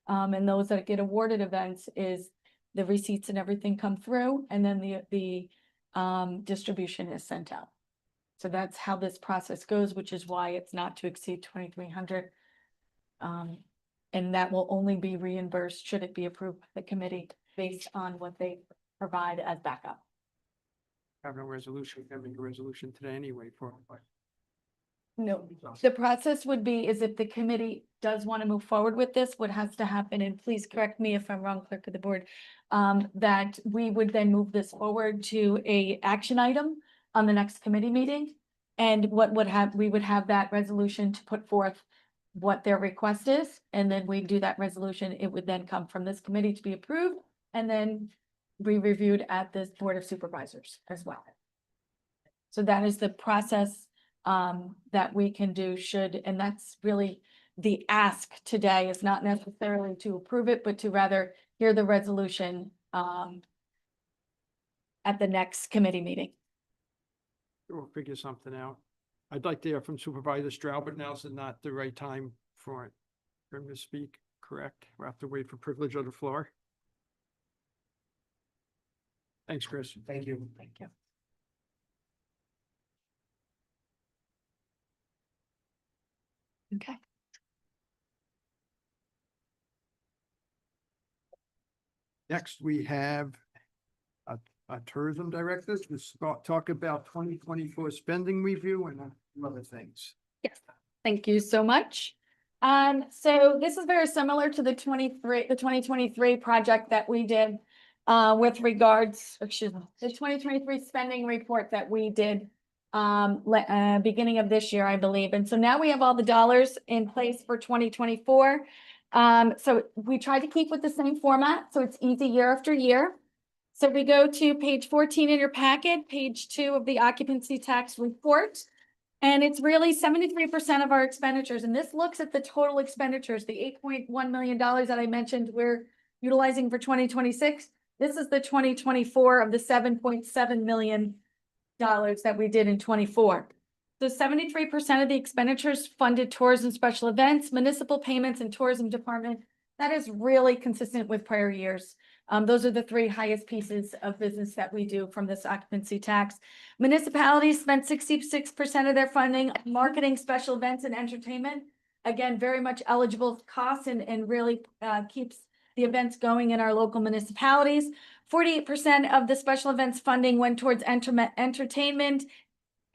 And those that get awarded events is the receipts and everything come through, and then the distribution is sent out. So that's how this process goes, which is why it's not to exceed 2,300. And that will only be reimbursed should it be approved by the committee based on what they provide as backup. Having a resolution, having a resolution today anyway for it, but No, the process would be is if the committee does want to move forward with this, what has to happen, and please correct me if I'm wrong, clerk of the board, that we would then move this forward to a action item on the next committee meeting. And we would have that resolution to put forth what their request is, and then we do that resolution. It would then come from this committee to be approved and then be reviewed at this Board of Supervisors as well. So that is the process that we can do and that's really the ask today, is not necessarily to approve it, but to rather hear the resolution at the next committee meeting. we'll figure something out. I'd like to hear from Supervisor Stroud, but now's not the right time for him to speak, correct? We'll have to wait for privilege of the floor. Thanks, Chris. Thank you. Thank you. Okay. Next, we have a tourism director to talk about 2024 spending review and other things. Yes, thank you so much. So this is very similar to the 2023 project that we did with regards, the 2023 spending report that we did beginning of this year, I believe. And so now we have all the dollars in place for 2024. So we tried to keep with the same format, so it's easy year after year. So we go to page 14 in your packet, page 2 of the occupancy tax report. And it's really 73% of our expenditures. And this looks at the total expenditures, the $8.1 million that I mentioned we're utilizing for 2026. This is the 2024 of the $7.7 million that we did in 24. So 73% of the expenditures funded tours and special events, municipal payments, and tourism department. That is really consistent with prior years. Those are the 3 highest pieces of business that we do from this occupancy tax. Municipalities spent 66% of their funding on marketing, special events, and entertainment. Again, very much eligible costs and really keeps the events going in our local municipalities. 48% of the special events funding went towards entertainment,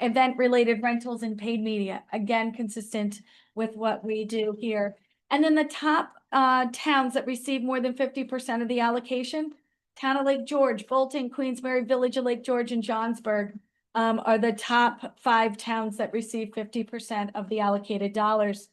event-related rentals, and paid media. Again, consistent with what we do here. And then the top towns that receive more than 50% of the allocation, Town of Lake George, Bolton, Queensbury, Village of Lake George, and Johnsburg are the top 5 towns that receive 50% of the allocated dollars.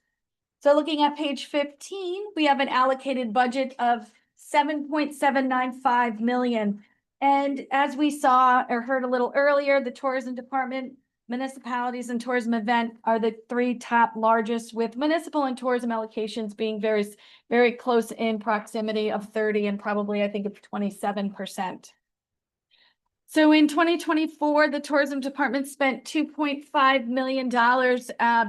So looking at page 15, we have an allocated budget of 7.795 million. And as we saw or heard a little earlier, the tourism department, municipalities and tourism event are the three top largest, with municipal and tourism allocations being very, very close in proximity of 30 and probably, I think, of 27%. So in 2024, the tourism department spent $2.5 million.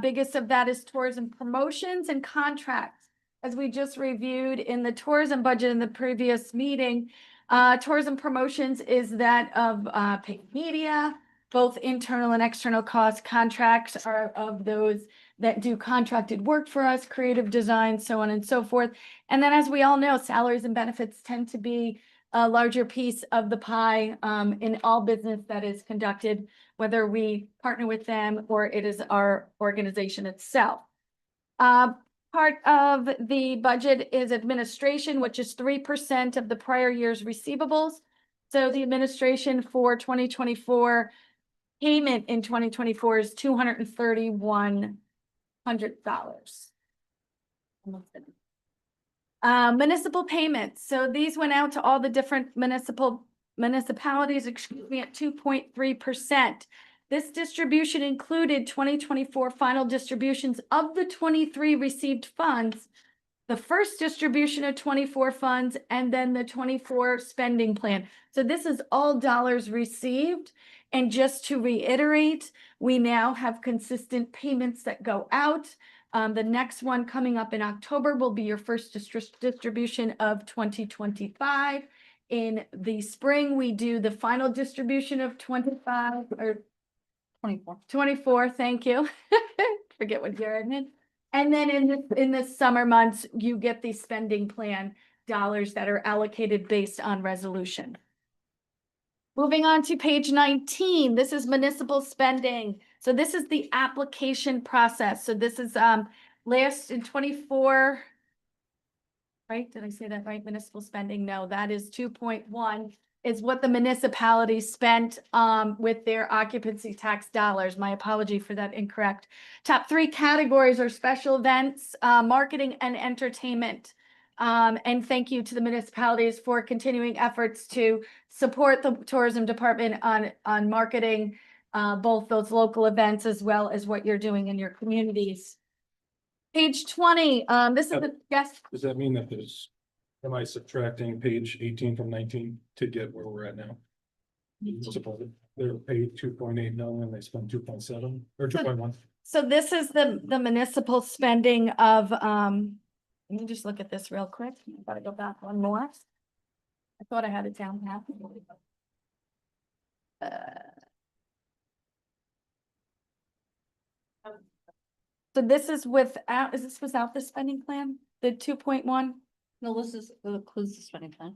Biggest of that is tourism promotions and contracts. As we just reviewed in the tourism budget in the previous meeting, tourism promotions is that of paid media, both internal and external costs. Contracts are of those that do contracted work for us, creative design, so on and so forth. And then, as we all know, salaries and benefits tend to be a larger piece of the pie in all business that is conducted, whether we partner with them or it is our organization itself. Part of the budget is administration, which is 3% of the prior year's receivables. So the administration for 2024 payment in 2024 is $231,000. Municipal payments. So these went out to all the different municipalities, excuse me, at 2.3%. This distribution included 2024 final distributions of the 23 received funds, the first distribution of 24 funds, and then the 24 spending plan. So this is all dollars received. And just to reiterate, we now have consistent payments that go out. The next one coming up in October will be your first distribution of 2025. In the spring, we do the final distribution of 25 or 24, thank you. Forget what year I'm in. And then in the summer months, you get the spending plan dollars that are allocated based on resolution. Moving on to page 19, this is municipal spending. So this is the application process. So this is last in 24, right? Did I say that right? Municipal spending? No, that is 2.1 is what the municipality spent with their occupancy tax dollars. My apology for that incorrect. Top three categories are special events, marketing, and entertainment. And thank you to the municipalities for continuing efforts to support the tourism department on marketing both those local events as well as what you're doing in your communities. Page 20, this is the, yes? Does that mean that am I subtracting page 18 from 19 to get where we're at now? They're paid 2.8 million, they spent 2.7 or 2.1. So this is the municipal spending of, let me just look at this real quick. I've got to go back one more. I thought I had it down half. So this is without, is this without the spending plan? The 2.1? No, this includes the spending plan.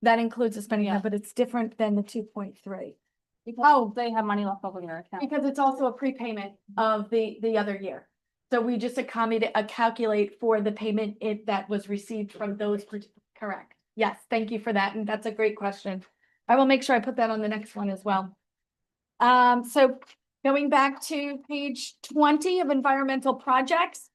That includes the spending plan, but it's different than the 2.3. Oh, they have money left over in their account. Because it's also a prepayment of the other year. So we just calculate for the payment that was received from those, correct? Yes, thank you for that. And that's a great question. I will make sure I put that on the next one as well. So going back to page 20 of environmental projects.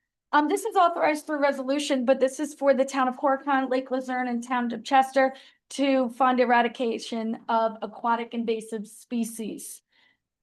This is authorized for resolution, but this is for the town of Horicon, Lake Luzerne, and town of Chester to fund eradication of aquatic invasive species.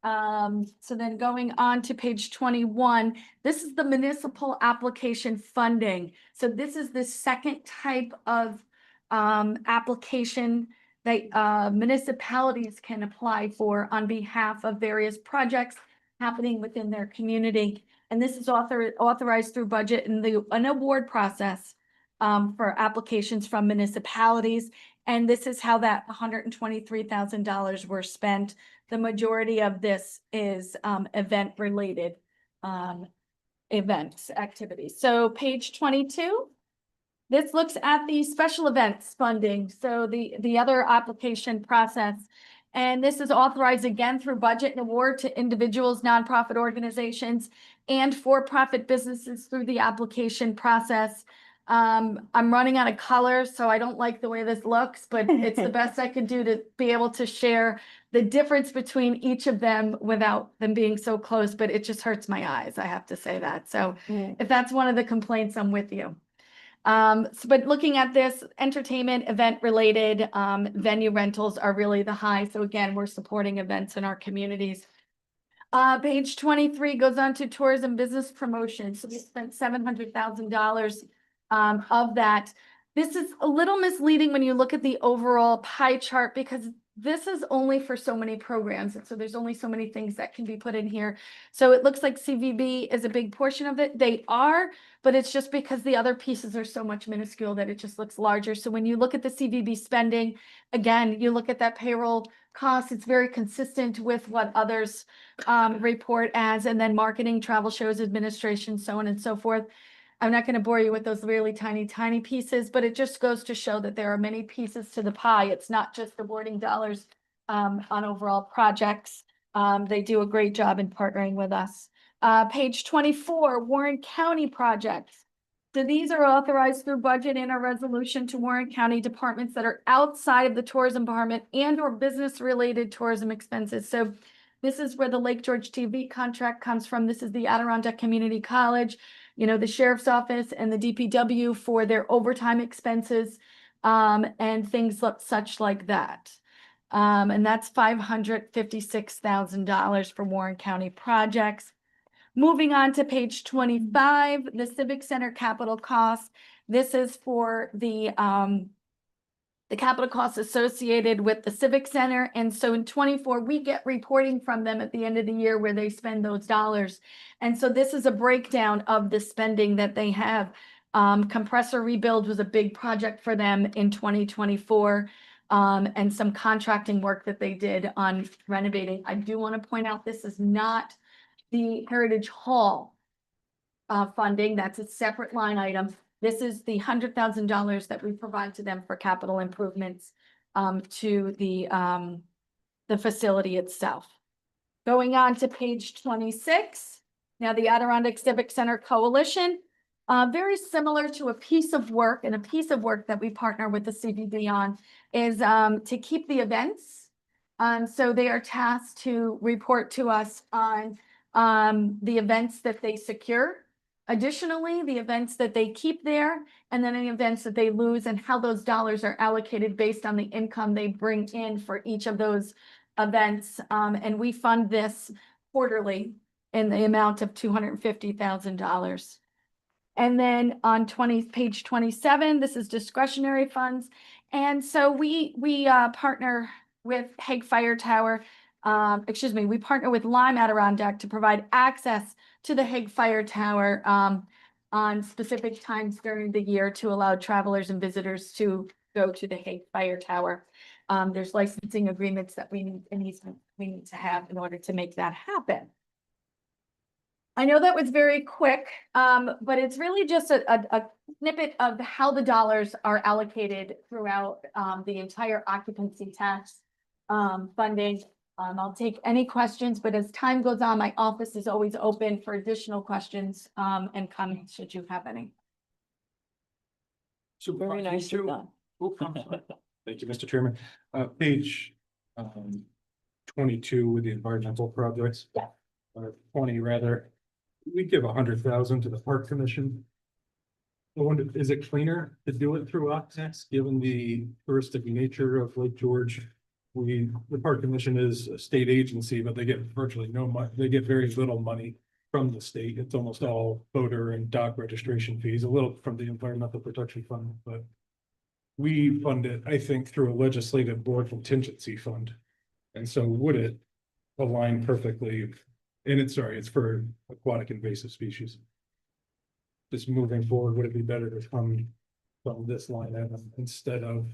So then going on to page 21, this is the municipal application funding. So this is the second type of application that municipalities can apply for on behalf of various projects happening within their community. And this is authorized through budget and an award process for applications from municipalities. And this is how that $123,000 were spent. The majority of this is event-related events, activities. So page 22, this looks at the special events funding. So the other application process. And this is authorized again through budget and award to individuals, nonprofit organizations, and for-profit businesses through the application process. I'm running out of color, so I don't like the way this looks, but it's the best I can do to be able to share the difference between each of them without them being so close, but it just hurts my eyes, I have to say that. So if that's one of the complaints, I'm with you. But looking at this, entertainment, event related, venue rentals are really the high. So again, we're supporting events in our communities. Page 23 goes on to tourism business promotion. So we spent $700,000 of that. This is a little misleading when you look at the overall pie chart because this is only for so many programs. And so there's only so many things that can be put in here. So it looks like CVB is a big portion of it. They are, but it's just because the other pieces are so much minuscule that it just looks larger. So when you look at the CVB spending, again, you look at that payroll cost, it's very consistent with what others report as, and then marketing, travel shows, administration, so on and so forth. I'm not going to bore you with those really tiny pieces, but it just goes to show that there are many pieces to the pie. It's not just awarding dollars on overall projects. They do a great job in partnering with us. Page 24, Warren County projects. So these are authorized through budget and a resolution to Warren County departments that are outside of the tourism department and or business related tourism expenses. So this is where the Lake George TV contract comes from. This is the Adirondack Community College, you know, the sheriff's office and the DPW for their overtime expenses and things such like that. And that's $556,000 for Warren County projects. Moving on to page 25, the Civic Center capital costs. This is for the capital costs associated with the Civic Center. And so in 24, we get reporting from them at the end of the year where they spend those dollars. And so this is a breakdown of the spending that they have. Compressor rebuild was a big project for them in 2024. And some contracting work that they did on renovating. I do want to point out this is not the Heritage Hall funding. That's a separate line item. This is the $100,000 that we provide to them for capital improvements to the facility itself. Going on to page 26. Now the Adirondack Civic Center Coalition, very similar to a piece of work, and a piece of work that we partner with the CVB on is to keep the events. So they are tasked to report to us on the events that they secure. Additionally, the events that they keep there, and then any events that they lose and how those dollars are allocated based on the income they bring in for each of those events. And we fund this quarterly in the amount of $250,000. And then on page 27, this is discretionary funds. And so we partner with Hague Fire Tower. We partner with Lime Adirondack to provide access to the Hague Fire Tower on specific times during the year to allow travelers and visitors to go to the Hague Fire Tower. There's licensing agreements that we need to have in order to make that happen. I know that was very quick, but it's really just a snippet of how the dollars are allocated throughout the entire occupancy tax funding. I'll take any questions, but as time goes on, my office is always open for additional questions and comments should you have any. Very nicely done. Thank you, Mr. Chairman. Page 22 with the environmental projects. Yeah. Or 20 rather. We give 100,000 to the park commission. I wonder, is it cleaner to do it through Octax, given the touristic nature of Lake George? The park commission is a state agency, but they get virtually no money. They get very little money from the state. It's almost all boater and dock registration fees, a little from the Environmental Protection Fund, but we fund it, I think, through a legislative board contingency fund. And so would it align perfectly? And it's for aquatic invasive species. Just moving forward, would it be better to fund from this line item instead of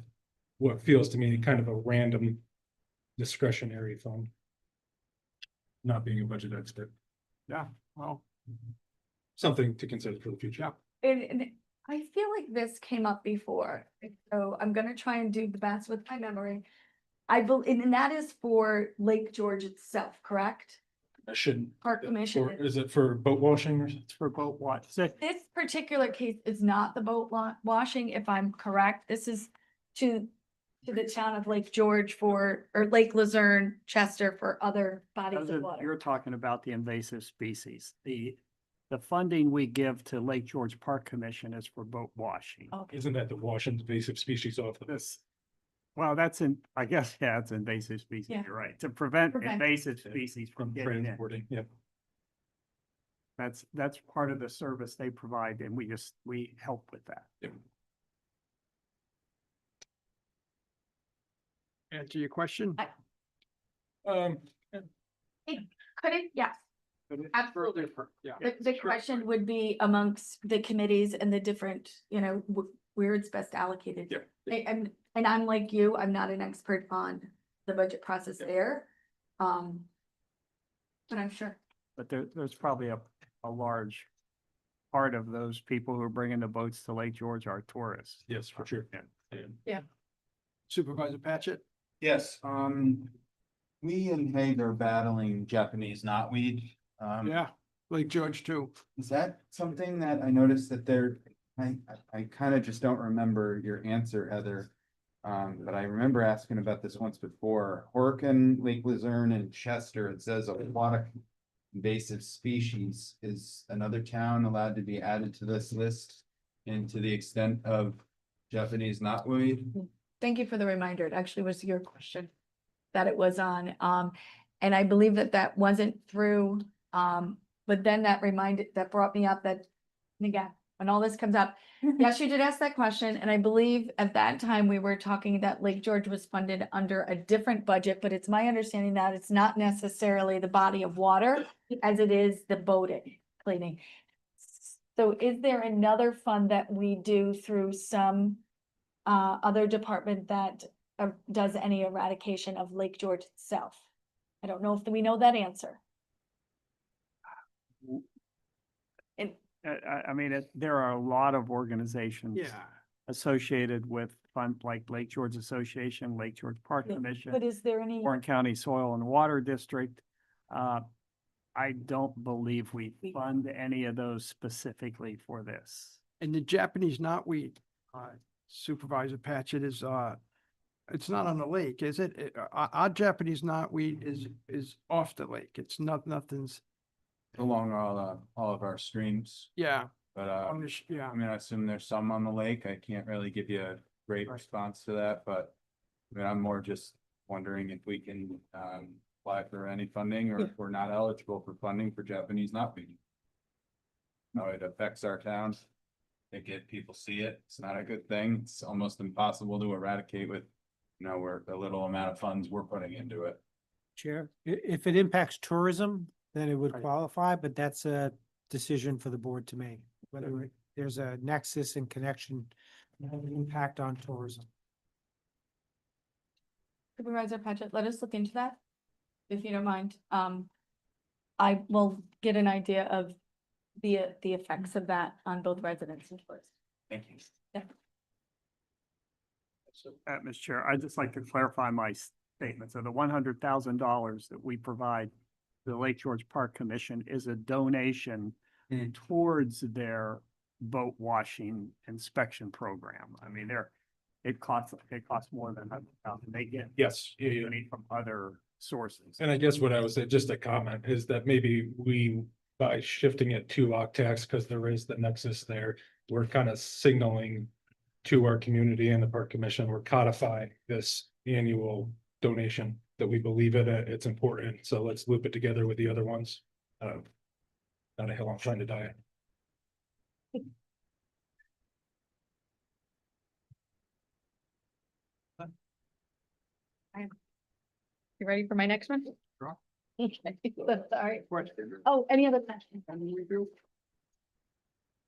what feels to me kind of a random discretionary fund? Not being a budget expert. Yeah, well, Something to consider for the future. And I feel like this came up before, so I'm gonna try and do the best with my memory. And that is for Lake George itself, correct? Commission. Park Commission. Or is it for boat washing or something? It's for boat watch. So This particular case is not the boat washing, if I'm correct. This is to the town of Lake George for, or Lake Luzerne, Chester for other bodies those of are- water. you're talking about the invasive species. The funding we give to Lake George Park Commission is for boat washing. Okay. Isn't that the wash invasive species off the? This, well, I guess, yeah, it's invasive species. Yeah. You're right. To prevent Prevent. invasive species from getting in. Transporting, yep. That's part of the service they provide and we help with that. Answer your question? Um, Could it? Yes. Absolutely. Yeah. The question would be amongst the committees and the different, where it's best allocated. Yeah. And I'm like you, I'm not an expert on the budget process there. But I'm sure. But there's probably a large part of those people who are bringing the boats to Lake George are tourists. yes, for sure. Yeah. Supervisor Patchit? Yes, we in Hague are battling Japanese knotweed. Yeah, Lake George too. Is that something that I noticed that I kind of just don't remember your answer, Heather. But I remember asking about this once before. Horkin, Lake Luzerne and Chester, it says aquatic invasive species. Is another town allowed to be added to this list? And to the extent of Japanese knotweed? Thank you for the reminder. It actually was your question that it was on. And I believe that wasn't through, but then that brought me up that, and again, when all this comes up, yes, you did ask that question. And I believe at that time we were talking that Lake George was funded under a different budget, but it's my understanding that it's not necessarily the body of water as it is the boating, cleaning. So is there another fund that we do through some other department that does any eradication of Lake George itself? I don't know if we know that answer. I mean, there are a lot of organizations Yeah. associated with fund like Lake George Association, Lake George Park Commission, But is there any? Warren County Soil and Water District. I don't believe we fund any of those specifically for this. And the Japanese knotweed, Supervisor Patchit, is, it's not on the lake, is it? Our Japanese knotweed is off the lake. It's nothing's, Along all of our streams, yeah. but Yeah. I mean, I assume there's some on the lake. I can't really give you a great Right. response to that, but I mean, I'm more just wondering if we can apply for any funding or if we're not eligible for funding for Japanese knotweed. No, it affects our towns. People see it. It's not a good thing. It's almost impossible to eradicate with, we're the little amount of funds we're putting into it. Chair, if it impacts tourism, then it would Right. qualify, but that's a decision for the board to make. Whether there's a nexus and connection, impact on tourism. Supervisor Patchit, let us look into that, if you don't mind. I will get an idea of the effects of that on both residents and tourists. Thank you. Mr. Chair, I'd just like to clarify my statement. So the $100,000 that we provide to the Lake George Park Commission is a donation towards their boat washing inspection program. I mean, it costs more than $100,000. They get Yes, yeah. money from other sources. And I guess what I was saying, just a comment, is that maybe we, by shifting it to Octax, because there is the nexus there, we're kind of signaling to our community and the park commission, we're codifying this annual donation that we believe it's important. So let's loop it together with the other ones. Not a hill I'm trying to die. You ready for my next one? Sure. Okay, sorry. Question. Oh, any other questions?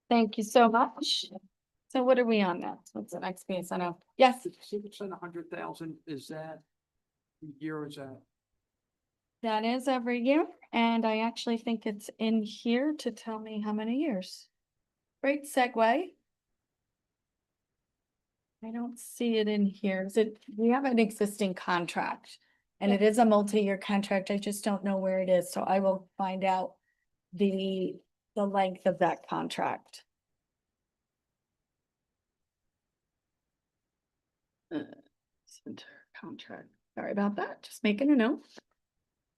Thank you so much. So what are we on now? What's the next piece? I know. Yes, 100,000, is that year, is that? that is every year, and I actually think it's in here to tell me how many years. Great segue. I don't see it in here. We have an existing contract And it is a multi-year contract. I just don't know where it is, so I will find out the length of that contract. Center contract. Sorry about that. Just making a note.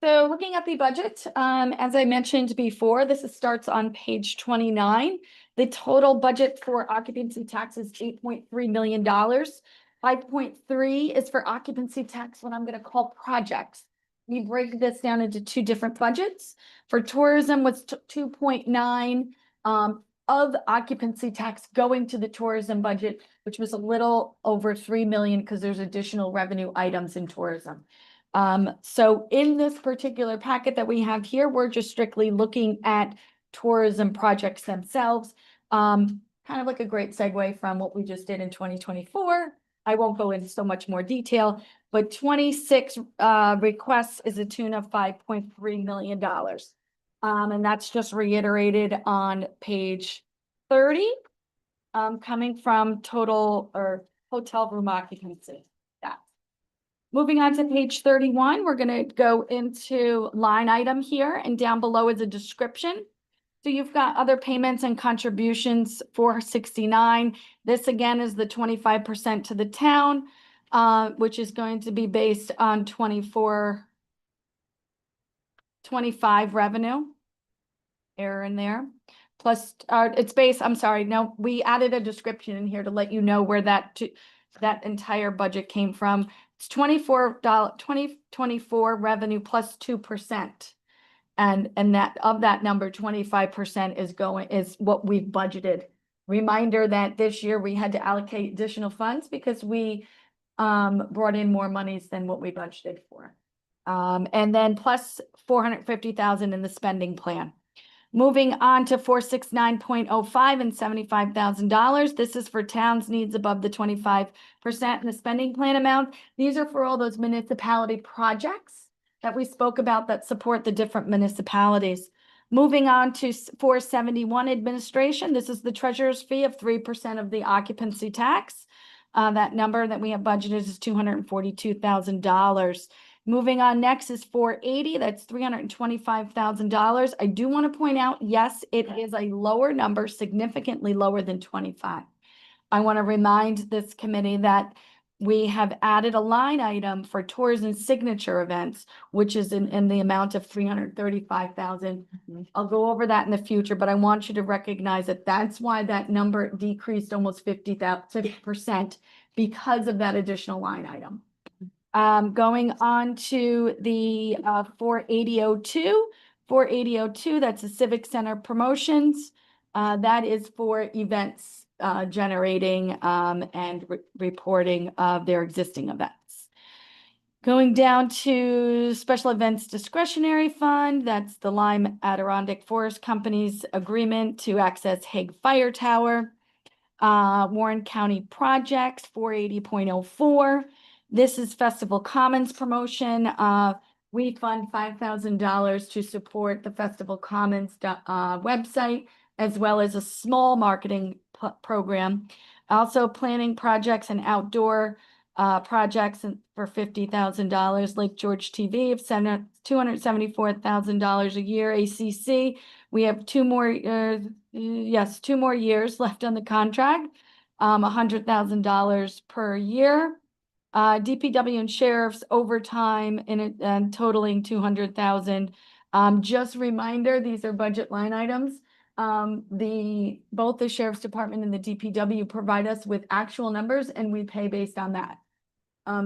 So looking at the budget, as I mentioned before, starts on page 29. The total budget for occupancy tax is $8.3 million. 5.3 is for occupancy tax, what I'm going to call projects. We break this down into two different budgets. For tourism was 2.9 of the occupancy tax going to the tourism budget, which was a little over 3 million because there's additional revenue items in tourism. So in this particular packet that we have here, we're just strictly looking at tourism projects themselves. Kind of like a great segue from what we just did in 2024. I won't go into so much more detail, but 26 requests is a tune of $5.3 million. And that's just reiterated on page 30, coming from total or hotel room occupancy. Moving on to page 31, we're going to go into line item here, and down below is a description. So you've got other payments and contributions, 469. This again is the 25% to the town, which is going to be based on 25 revenue. Error in there. Plus, it's based, I'm sorry, no, we added a description in here to let you know where that entire budget came from. It's $2024 revenue plus 2%. And that of that number, 25% is what we've budgeted. Reminder that this year we had to allocate additional funds because we brought in more monies than what we budgeted for. And then plus 450,000 in the spending plan. Moving on to 469.05 and $75,000. This is for towns needs above the 25% in the spending plan amount. These are for all those municipality projects that we spoke about that support the different municipalities. Moving on to 471 administration. This is the treasurer's fee of 3% of the occupancy tax. That number that we have budgeted is $242,000. Moving on next is 480, that's $325,000. I do want to point out, yes, it is a lower number, significantly lower than 25. I want to remind this committee that we have added a line item for tours and signature events, which is in the amount of $335,000. I'll go over that in the future, but I want you to recognize that that's why that number decreased almost 50% because of that additional line item. Going on to the 48002. 48002, that's the Civic Center promotions. That is for events generating and reporting of their existing events. Going down to Special Events Discretionary Fund, that's the Lime Adirondack Forest Company's agreement to access Hague Fire Tower. Warren County Projects, 480.04. This is Festival Commons promotion. We fund $5,000 to support the Festival Commons website, as well as a small marketing program. Also planning projects and outdoor projects for $50,000. Lake George TV of $274,000 a year. ACC, we have two more years left on the contract, $100,000 per year. DPW and sheriff's overtime and totaling $200,000. Just a reminder, these are budget line items. Both the sheriff's department and the DPW provide us with actual numbers, and we pay based on that.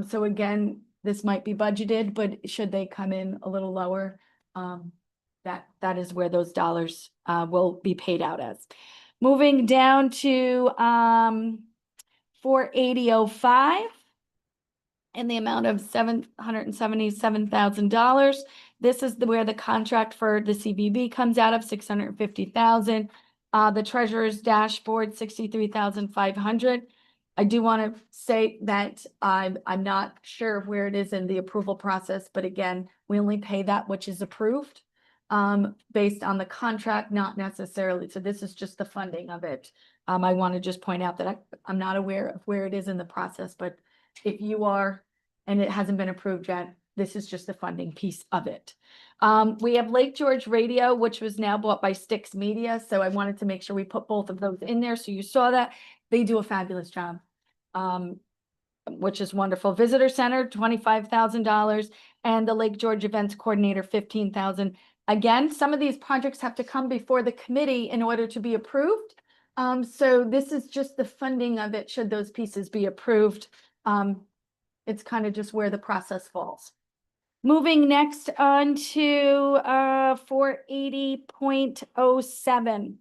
So again, this might be budgeted, but should they come in a little lower, that is where those dollars will be paid out as. Moving down to 48005. In the amount of $777,000. This is where the contract for the CBB comes out of, $650,000. The treasurer's dashboard, $63,500. I do want to say that I'm not sure of where it is in the approval process, but again, we only pay that which is approved based on the contract, not necessarily. So this is just the funding of it. I want to just point out that I'm not aware of where it is in the process, but if you are, and it hasn't been approved yet, This is just the funding piece of it. We have Lake George Radio, which was now bought by Styx Media. So I wanted to make sure we put both of those in there. So you saw that. They do a fabulous job. Which is wonderful. Visitor Center, $25,000, and the Lake George Events Coordinator, $15,000. Again, some of these projects have to come before the committee in order to be approved. So this is just the funding of it, should those pieces be approved. It's kind of just where the process falls. Moving next on to 480.07.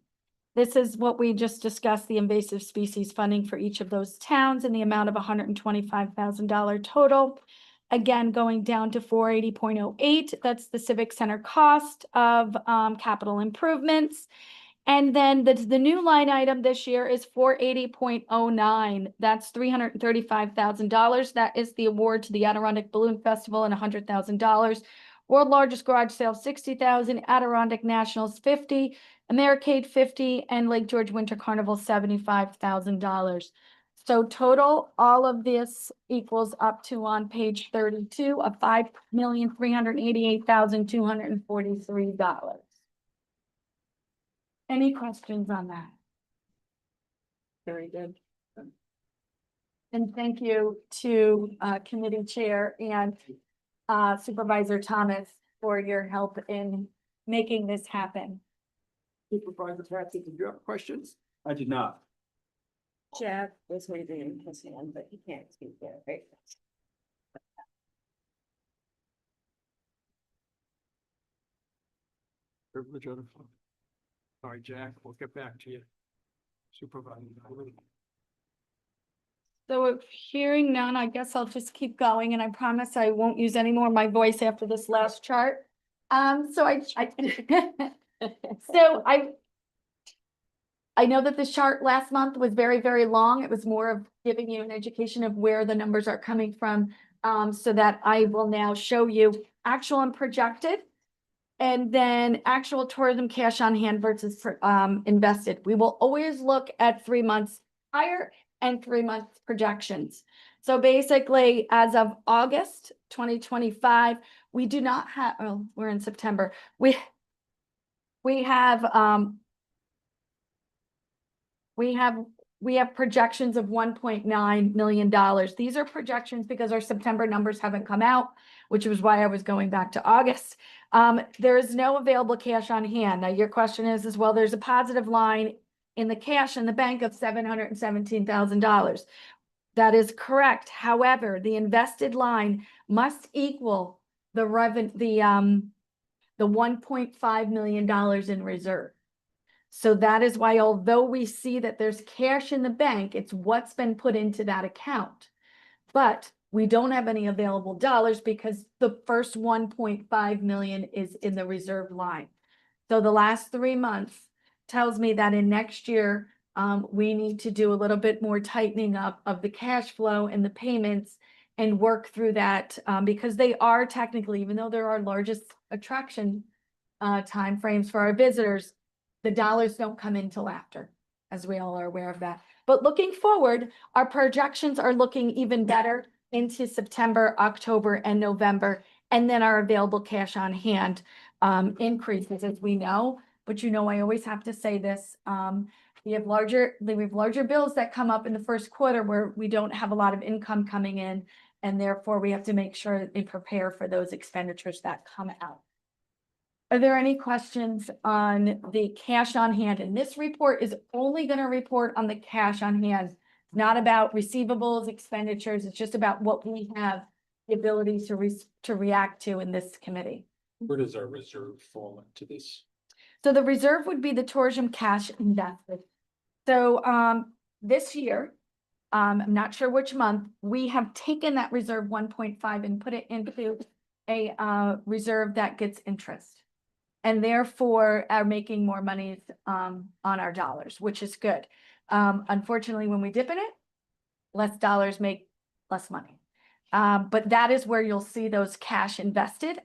This is what we just discussed, the invasive species funding for each of those towns in the amount of $125,000 total. Again, going down to 480.08, that's the Civic Center cost of capital improvements. And then the new line item this year is 480.09. That's $335,000. That is the award to the Adirondack Balloon Festival and $100,000. World Largest Garage Sale, $60,000. Adirondack Nationals, $50,000. Americade, $50,000, and Lake George Winter Carnival, $75,000. So total, all of this equals up to, on page 32, of $5,388,243. Any questions on that? Very good. And thank you to committee chair and Supervisor Thomas for your help in making this happen. Supervisor Patsy, did you have questions? I did not. Jeff was waving his hand, but he can't speak there, right? Privilege of the floor. All right, Jack, we'll get back to you. Supervisor. So if hearing none, I guess I'll just keep going, and I promise I won't use any more of my voice after this last chart. So I know that this chart last month was very, very long. It was more of giving you an education of where the numbers are coming from, so that I will now show you actual and projected, and then actual tourism cash on hand versus invested. We will always look at 3 months prior and 3 months projections. So basically, as of August 2025, we do not have, oh, we're in September. We have projections of $1.9 million. These are projections because our September numbers haven't come out, which was why I was going back to August. There is no available cash on hand. Now, your question is, well, there's a positive line in the cash in the bank of $717,000. That is correct. However, the invested line must equal the $1.5 million in reserve. So that is why, although we see that there's cash in the bank, it's what's been put into that account. But we don't have any available dollars because the first 1.5 million is in the reserve line. So the last 3 months tells me that in next year, we need to do a little bit more tightening up of the cash flow and the payments and work through that, because they are technically, even though they're our largest attraction timeframes for our visitors, the dollars don't come in till after, as we all are aware of that. But looking forward, our projections are looking even better into September, October, and November, and then our available cash on hand increases, as we know. But you know, I always have to say this, we have larger bills that come up in the first quarter where we don't have a lot of income coming in, and therefore we have to make sure that we prepare for those expenditures that come out. Are there any questions on the cash on hand? And this report is only going to report on the cash on hand, not about receivables, expenditures. It's just about what we have the ability to react to in this committee. Where does our reserve fall into this? So the reserve would be the tourism cash invested. So this year, I'm not sure which month, we have taken that reserve 1.5 and put it into a reserve that gets interest, and therefore are making more money on our dollars, which is good. Unfortunately, when we dip in it, less dollars make less money. But that is where you'll see those cash invested.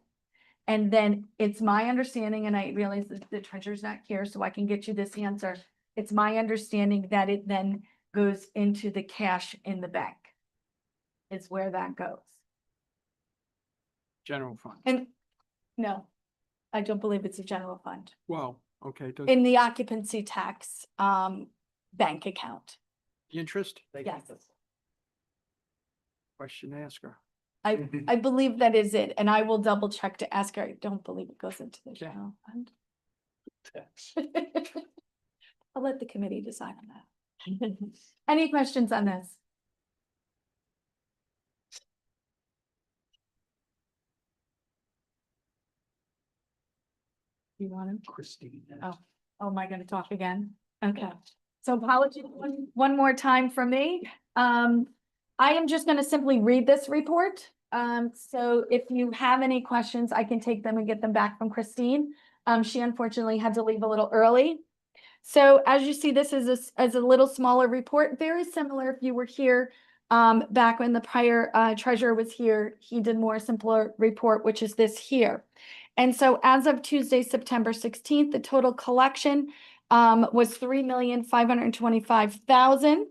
And then it's my understanding, and I realize that the treasurer's not here, so I can get you this answer. It's my understanding that it then goes into the cash in the bank. Is where that goes. General fund. And, no, I don't believe it's a general fund. Well, okay, does In the occupancy tax, bank account. the interest? Yes. Question asker. I believe that is it, and I will double check to ask her. I don't believe it goes into the Okay. general fund. I'll let the committee decide on that. Any questions on this? You want to? Christine. Oh, am I gonna talk again? Okay, so apologies one more time from me. I am just gonna simply read this report. So if you have any questions, I can take them and get them back from Christine. She unfortunately had to leave a little early. So as you see, this is as a little smaller report, very similar if you were here. Back when the prior treasurer was here, he did more simpler report, which is this here. And so as of Tuesday, September 16th, the total collection was $3,525,000.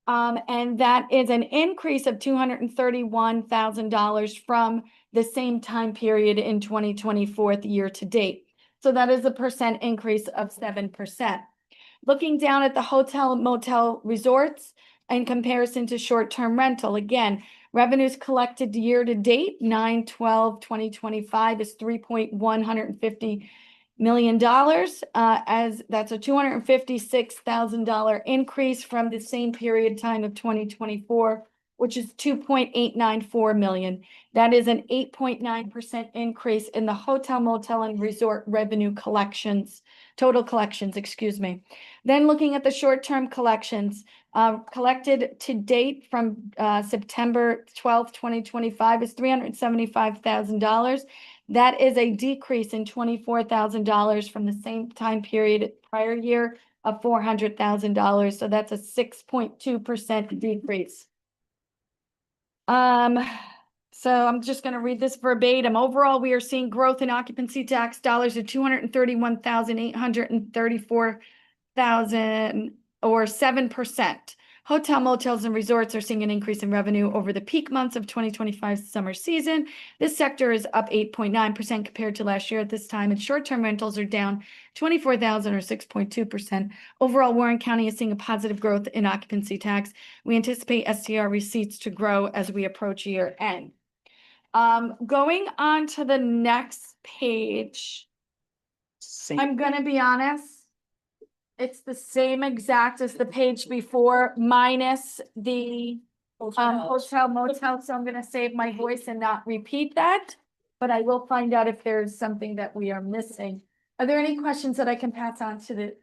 And that is an increase of $231,000 from the same time period in 2024 year to date. So that is a percent increase of 7%. Looking down at the hotel and motel resorts in comparison to short-term rental, again, revenues collected year to date, 9/12/2025 is $3.150 million. As that's a $256,000 increase from the same period time of 2024, which is 2.894 million. That is an 8.9% increase in the hotel, motel, and resort revenue collections, total collections, excuse me. Then looking at the short-term collections, collected to date from September 12th, 2025 is $375,000. That is a decrease in $24,000 from the same time period prior year of $400,000. So that's a 6.2% decrease. So I'm just going to read this verbatim. Overall, we are seeing growth in occupancy tax dollars of $231,834,000 or 7%. Hotel, motels, and resorts are seeing an increase in revenue over the peak months of 2025 summer season. This sector is up 8.9% compared to last year at this time, and short-term rentals are down 24,000 or 6.2%. Overall, Warren County is seeing a positive growth in occupancy tax. We anticipate STR receipts to grow as we approach year end. Going on to the next page, I'm gonna be honest. It's the same exact as the page before, minus the hotel motel, so I'm gonna save my voice and not repeat that. But I will find out if there's something that we are missing. Are there any questions that I can pass on to the?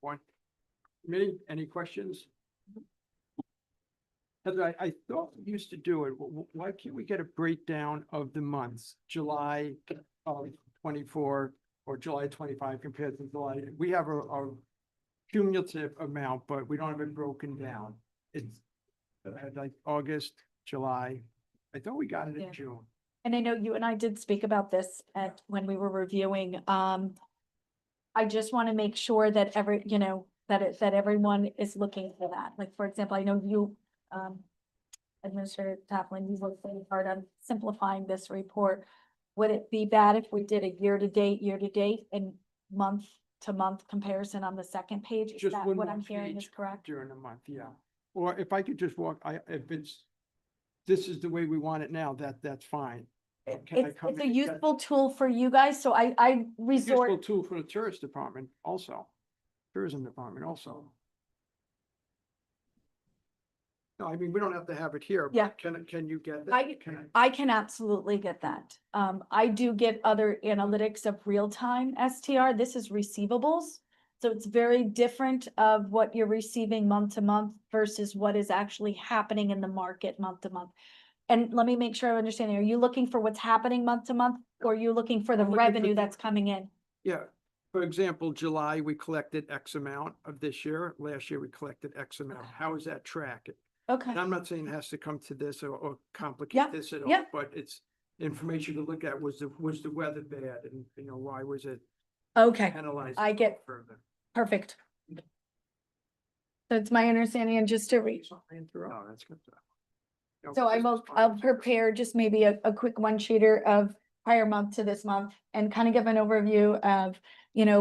One. Committee, any questions? Heather, I thought we used to do it. Why can't we get a breakdown of the months? July of 24 or July 25 compared to July? We have a cumulative amount, but we don't have it broken down. It's like August, July. I thought we got it Yeah. in June. And I know you and I did speak about this when we were reviewing. I just want to make sure that that everyone is looking for that. Like, for example, I know you, Administrator Taplin, you worked really hard on simplifying this report. Would it be bad if we did a year to date and month to month comparison on the second page? Is Just that one what more I'm hearing page is correct? during the month, yeah. Or if I could just this is the way we want it now, that's fine. Can I come It's a in and get- useful tool for you guys, so I resort. Useful tool for the tourist department also, tourism department also. No, I mean, we don't have to have it here. but Yeah. Can you get I- that? Can I can absolutely get that. I do get other analytics of real-time STR. This is receivables. So it's very different of what you're receiving month to month versus what is actually happening in the market month to month. And let me make sure I understand. Are you looking for what's happening month to month, or are you looking for the I'm looking for revenue the- that's coming in? Yeah, for example, July, we collected X amount of this year. Last year, we collected X amount. How is that tracked? Okay, And I'm not saying it has to come to this or Yeah, complicate this at all, yeah. but it's information to look at. Was the weather bad, and why was it okay, penalized? I get, Further. perfect. So it's my understanding, and just to reach. No, that's good. So I'll prepare just maybe a quick one sheeter of prior month to this month and kind of give an overview of,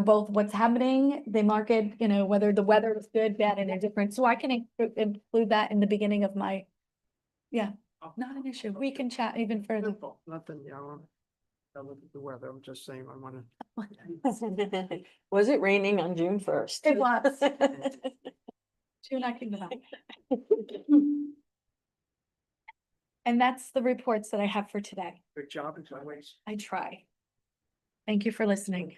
both what's happening, the market, whether the weather is good, bad, and indifferent. So I can include that in the beginning of my, yeah, not an issue. We can chat even further. Simple, nothing, I look at the weather, I'm just saying, I wanna. Was it raining on June 1st? It was. June, I can. And that's the reports that I have for today. Good job as always. I try. Thank you for listening.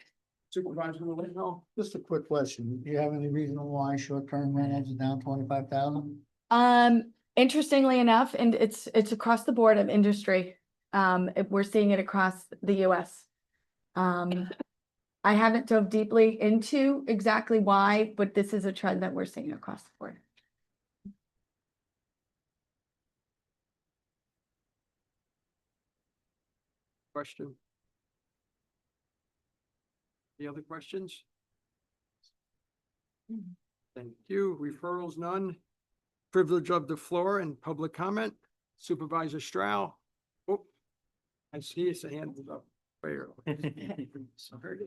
Supervisor Lewin, Just a quick question. Do you have any reason why short-term rentals is down 25,000? Interestingly enough, and it's across the board of industry. We're seeing it across the US. I haven't dove deeply into exactly why, but this is a trend that we're seeing across the board. question? Any other questions? Thank you. Referrals, none. Privilege of the floor and public comment. Supervisor Stroud. Oh, I see his hand is up. Where? Sorry.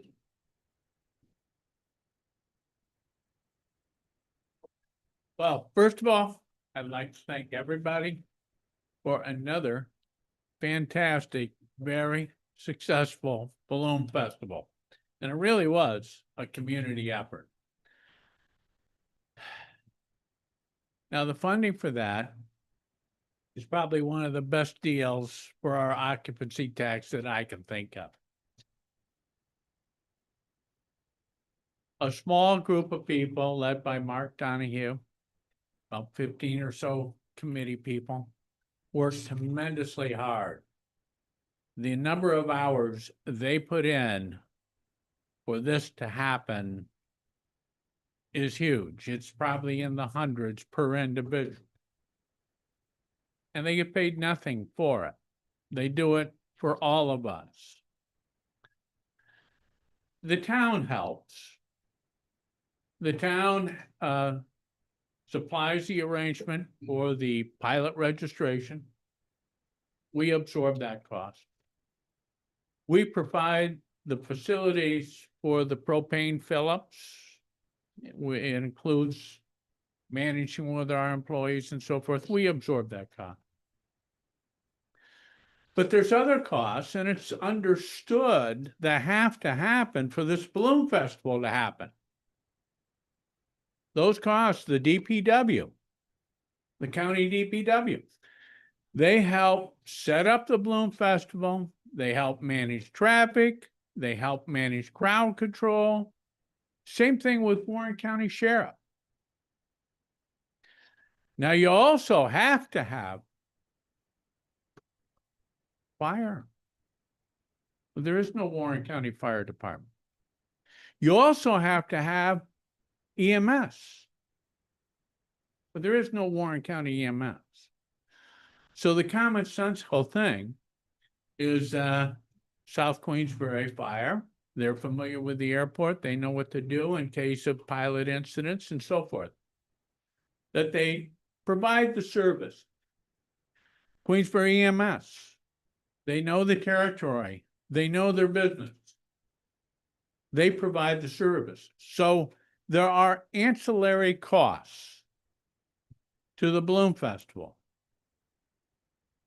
Well, first of all, I'd like to thank everybody for another fantastic, very successful balloon festival. And it really was a community effort. Now, the funding for that is probably one of the best deals for our occupancy tax that I can think of. A small group of people led by Mark Donahue, about 15 or so committee people, worked tremendously hard. The number of hours they put in for this to happen is huge. It's probably in the hundreds per individual. And they get paid nothing for it. They do it for all of us. The town helps. The town supplies the arrangement for the pilot registration. We absorb that cost. We provide the facilities for the propane fill-ups. It includes managing with our employees and so forth. We absorb that cost. But there's other costs, and it's understood that have to happen for this balloon festival to happen. Those costs, the DPW, the county DPW, they help set up the balloon festival. They help manage traffic. They help manage crowd control. Same thing with Warren County Sheriff. Now, you also have to have fire. There is no Warren County Fire Department. You also have to have EMS. But there is no Warren County EMS. So the commonsensical thing is South Queensbury Fire. They're familiar with the airport. They know what to do in case of pilot incidents and so forth. That they provide the service. Queensbury EMS. They know the territory. They know their business. They provide the service. So there are ancillary costs to the balloon festival.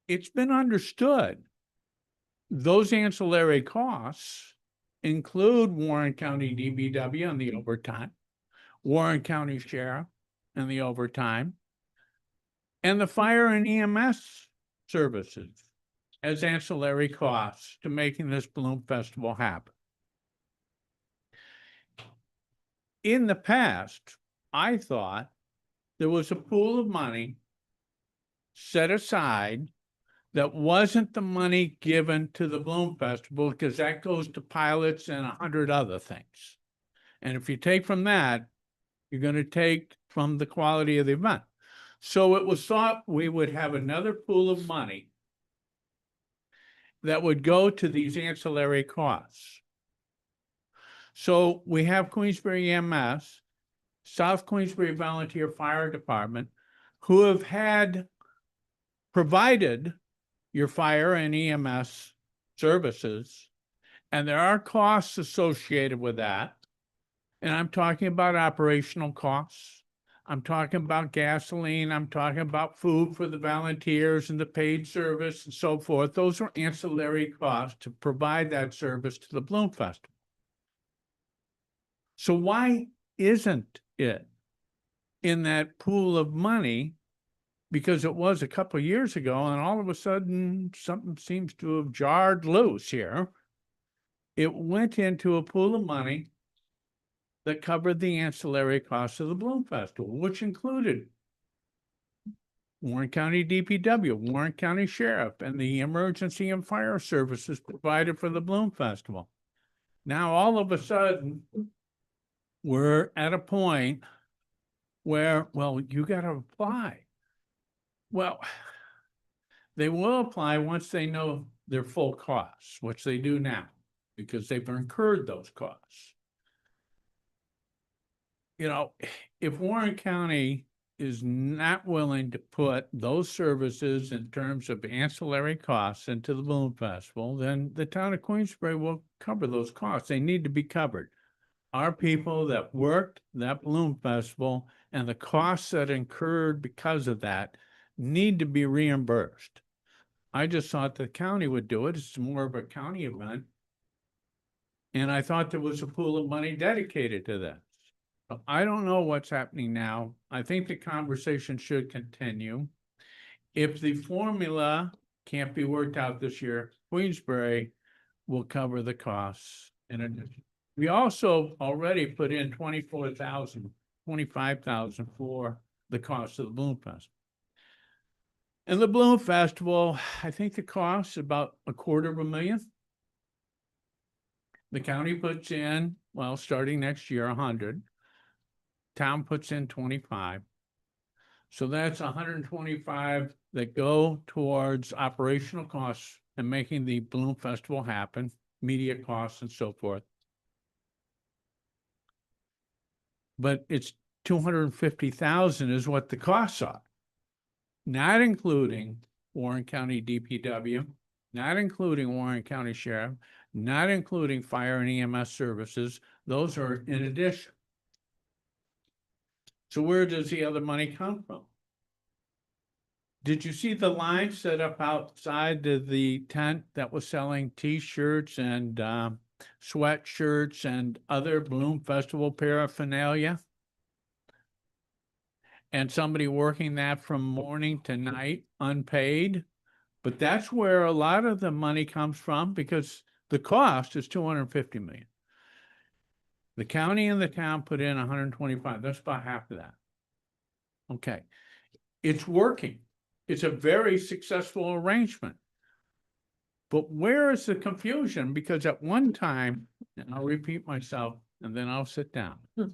It's been understood those ancillary costs include Warren County DBW and the overtime, Warren County Sheriff and the overtime, and the fire and EMS services as ancillary costs to making this balloon festival happen. In the past, I thought there was a pool of money set aside that wasn't the money given to the balloon festival, because that goes to pilots and 100 other things. And if you take from that, you're going to take from the quality of the event. So it was thought we would have another pool of money that would go to these ancillary costs. So we have Queensbury EMS, South Queensbury Volunteer Fire Department, who have had provided your fire and EMS services, and there are costs associated with that. And I'm talking about operational costs. I'm talking about gasoline. I'm talking about food for the volunteers and the paid service and so forth. Those are ancillary costs to provide that service to the Bloom Festival. So why isn't it in that pool of money? Because it was a couple of years ago, and all of a sudden, something seems to have jarred loose here. It went into a pool of money that covered the ancillary costs of the Bloom Festival, which included Warren County DPW, Warren County Sheriff, and the emergency and fire services provided for the Bloom Festival. Now, all of a sudden, we're at a point where, well, you got to apply. Well, they will apply once they know their full costs, which they do now, because they've incurred those costs. You know, if Warren County is not willing to put those services in terms of ancillary costs into the Bloom Festival, then the town of Queensbury will cover those costs. They need to be covered. Our people that worked that Bloom Festival and the costs that incurred because of that need to be reimbursed. I just thought the county would do it. It's more of a county event. And I thought there was a pool of money dedicated to that. I don't know what's happening now. I think the conversation should continue. If the formula can't be worked out this year, Queensbury will cover the costs in addition. We also already put in 24,000, 25,000 for the cost of the Bloom Festival. And the Bloom Festival, I think the cost is about $250,000. The county puts in, well, starting next year, 100. Town puts in 25. So that's 125 that go towards operational costs and making the Bloom Festival happen, media costs and so forth. But it's 250,000 is what the costs are, not including Warren County DPW, not including Warren County Sheriff, not including fire and EMS services. Those are in addition. So where does the other money come from? Did you see the line set up outside of the tent that was selling T-shirts and sweatshirts and other Bloom Festival paraphernalia? And somebody working that from morning to night, unpaid? But that's where a lot of the money comes from, because the cost is 250 million. The county and the town put in 125. That's about half of that. Okay. It's working. It's a very successful arrangement. But where is the confusion? Because at one time, and I'll repeat myself, and then I'll sit down. There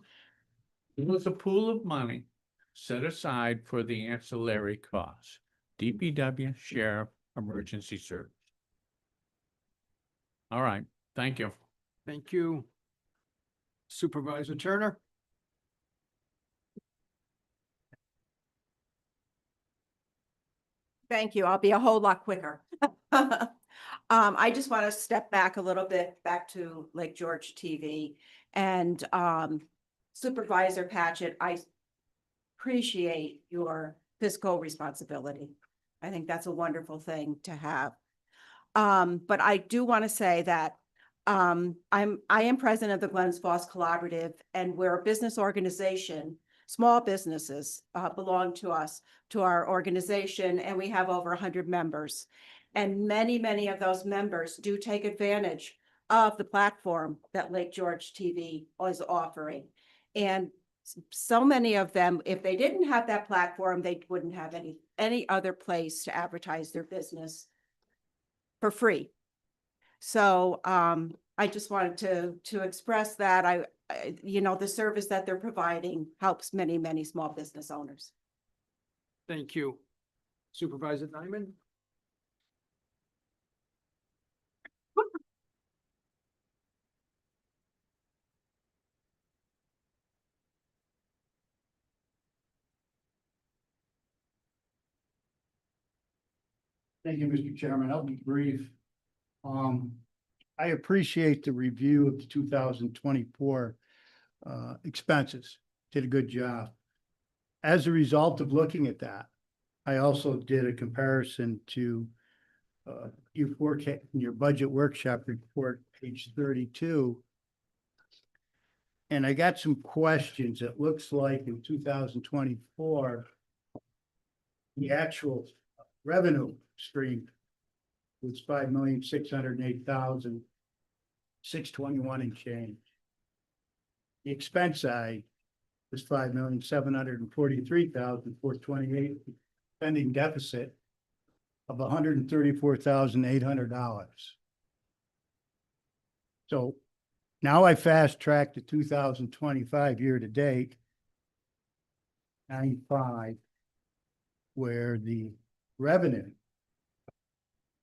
was a pool of money set aside for the ancillary costs. DPW, Sheriff, Emergency Service. All right. Thank you. Thank you. Supervisor Turner? Thank you. I'll be a whole lot quicker. I just want to step back a little bit, back to Lake George TV. And Supervisor Patchett, I appreciate your fiscal responsibility. I think that's a wonderful thing to have. But I do want to say that I am president of the Glens Falls Collaborative, and we're a business organization. Small businesses belong to us, to our organization, and we have over 100 members. And many of those members do take advantage of the platform that Lake George TV is offering. And so many of them, if they didn't have that platform, they wouldn't have any other place to advertise their business for free. So I just wanted to express that you know, the service that they're providing helps many small business owners. Thank you. Supervisor Diamond? Thank you, Mr. Chairman. I'll be brief. I appreciate the review of the 2024 expenses. Did a good job. As a result of looking at that, I also did a comparison to your forecast, your budget workshop report, page 32. And I got some questions. It looks like in 2024, the actual revenue stream was 5,608,621 and change. The expense side was 5,743,428, spending deficit of $134,800. So now I fast tracked to 2025 year to date, 95, where the revenue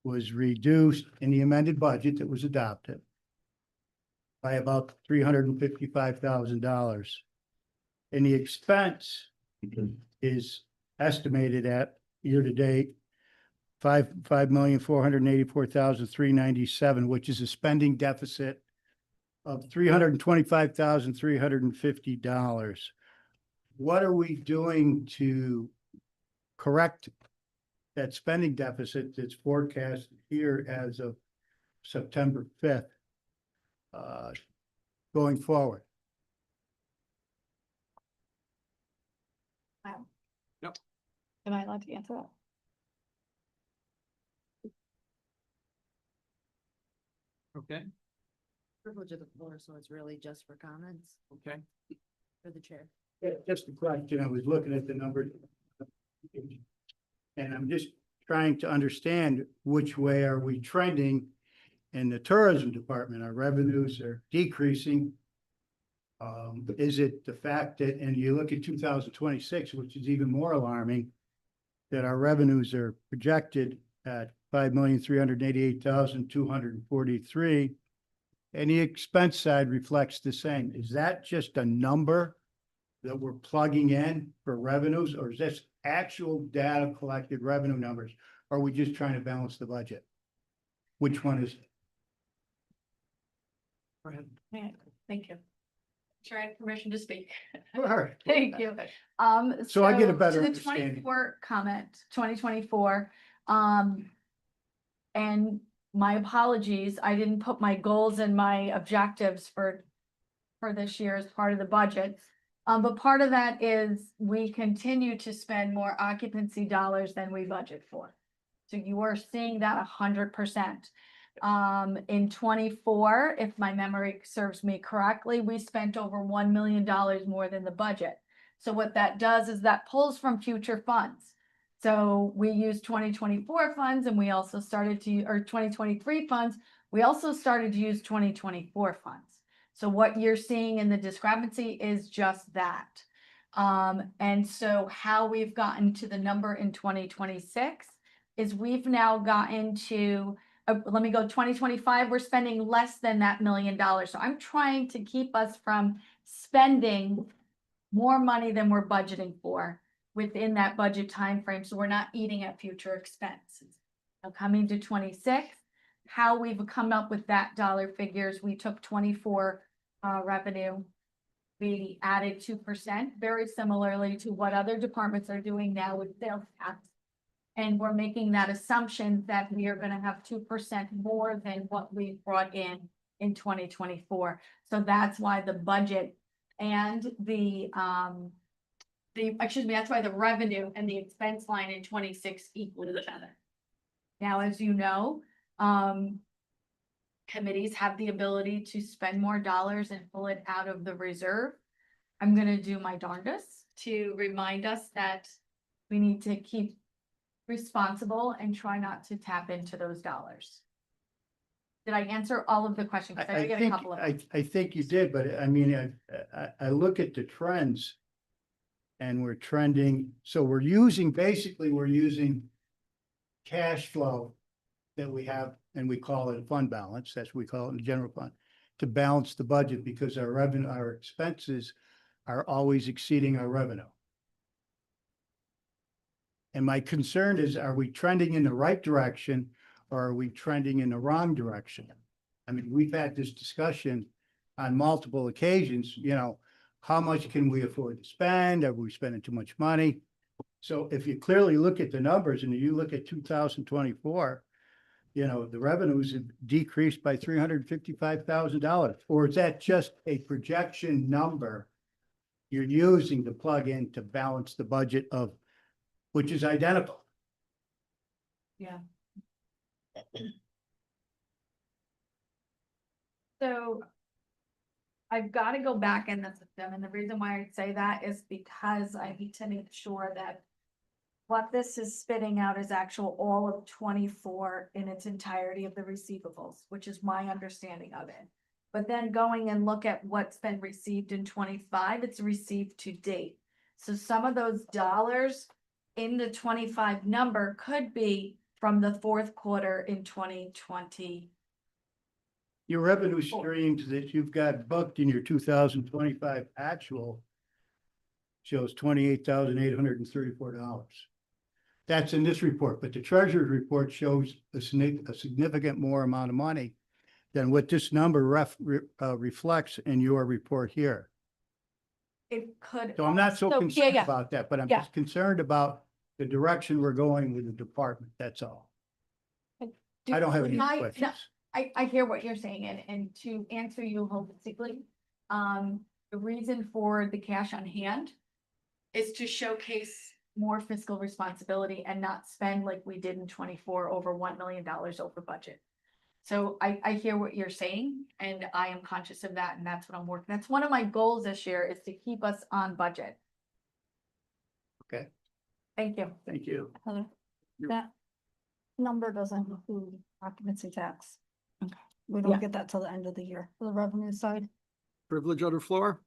was reduced in the amended budget that was adopted by about $355,000. And the expense is estimated at year to date, 5,484,397, which is a spending deficit of $325,350. What are we doing to correct that spending deficit that's forecast here as of September 5th, going forward? Wow. Yep. Am I allowed to answer that? Okay, Privilege of the floor, so it's really just for comments okay. for the chair. Yeah, just a question. I was looking at the numbers. And I'm just trying to understand which way are we trending in the tourism department? Our revenues are decreasing. Is it the fact that, and you look at 2026, which is even more alarming, that our revenues are projected at 5,388,243, and the expense side reflects the same. Is that just a number that we're plugging in for revenues, or is this actual data collected revenue numbers? Or are we just trying to balance the budget? Which one is? Go ahead. Yeah, thank you. Sure, I have permission to speak. All right. Thank you. So I get a better to the understanding. 24 comment, 2024, and my apologies, I didn't put my goals and my objectives for this year as part of the budget. But part of that is we continue to spend more occupancy dollars than we budget for. So you are seeing that 100%. In 24, if my memory serves me correctly, we spent over $1 million more than the budget. So what that does is that pulls from future funds. So we used 2024 funds and we also started to, or 2023 funds, we also started to use 2024 funds. So what you're seeing in the discrepancy is just that. And so how we've gotten to the number in 2026 is we've now gotten to, let me go 2025, we're spending less than that $1 million. So I'm trying to keep us from spending more money than we're budgeting for within that budget timeframe. So we're not eating at future expenses. Now coming to 26, how we've come up with that dollar figures, we took 24 revenue, we added 2%, very similarly to what other departments are doing now with sales tax. And we're making that assumption that we are going to have 2% more than what we brought in 2024. So that's why the budget and that's why the revenue and the expense line in 26 equal each other. Now, as you know, committees have the ability to spend more dollars and pull it out of the reserve. I'm going to do my darndest to remind us that we need to keep responsible and try not to tap into those dollars. Did I answer all of the questions? I get a couple of them. I think you did, but I mean, I look at the trends and we're trending. So we're using cash flow that we have, and we call it a fund balance. That's what we call it in the general fund, to balance the budget, because our revenue, our expenses are always exceeding our revenue. And my concern is, are we trending in the right direction or are we trending in the wrong direction? I mean, we've had this discussion on multiple occasions, you know, how much can we afford to spend? Are we spending too much money? So if you clearly look at the numbers and you look at 2024, you know, the revenues have decreased by $355,000. Or is that just a projection number you're using to plug in to balance the budget of, which is identical? Yeah. So I've got to go back in the system, and the reason why I say that is because I need to make sure that what this is spitting out is actual all of 24 in its entirety of the receivables, which is my understanding of it. But then going and look at what's been received in 25, it's received to date. So some of those dollars in the 25 number could be from the fourth quarter in 2020. Your revenue streams that you've got booked in your 2025 actual shows $28,834. That's in this report, but the treasurer's report shows a significant more amount of money than what this number reflects in your report here. It could. So I'm not so concerned yeah. about that, but I'm Yeah. just concerned about the direction we're going with the department, that's all. I don't have any questions. I hear what you're saying, and to answer you holistically, the reason for the cash on hand is to showcase more fiscal responsibility and not spend like we did in 24 over $1 million over budget. So I hear what you're saying, and I am conscious of that, and that's what I'm working. That's one of my goals this year, is to keep us on budget. Okay. Thank you. Thank you. Heather, that number doesn't include occupancy tax. Okay. We Yeah. don't get that till the end of the year for the revenue side. Privilege of the floor.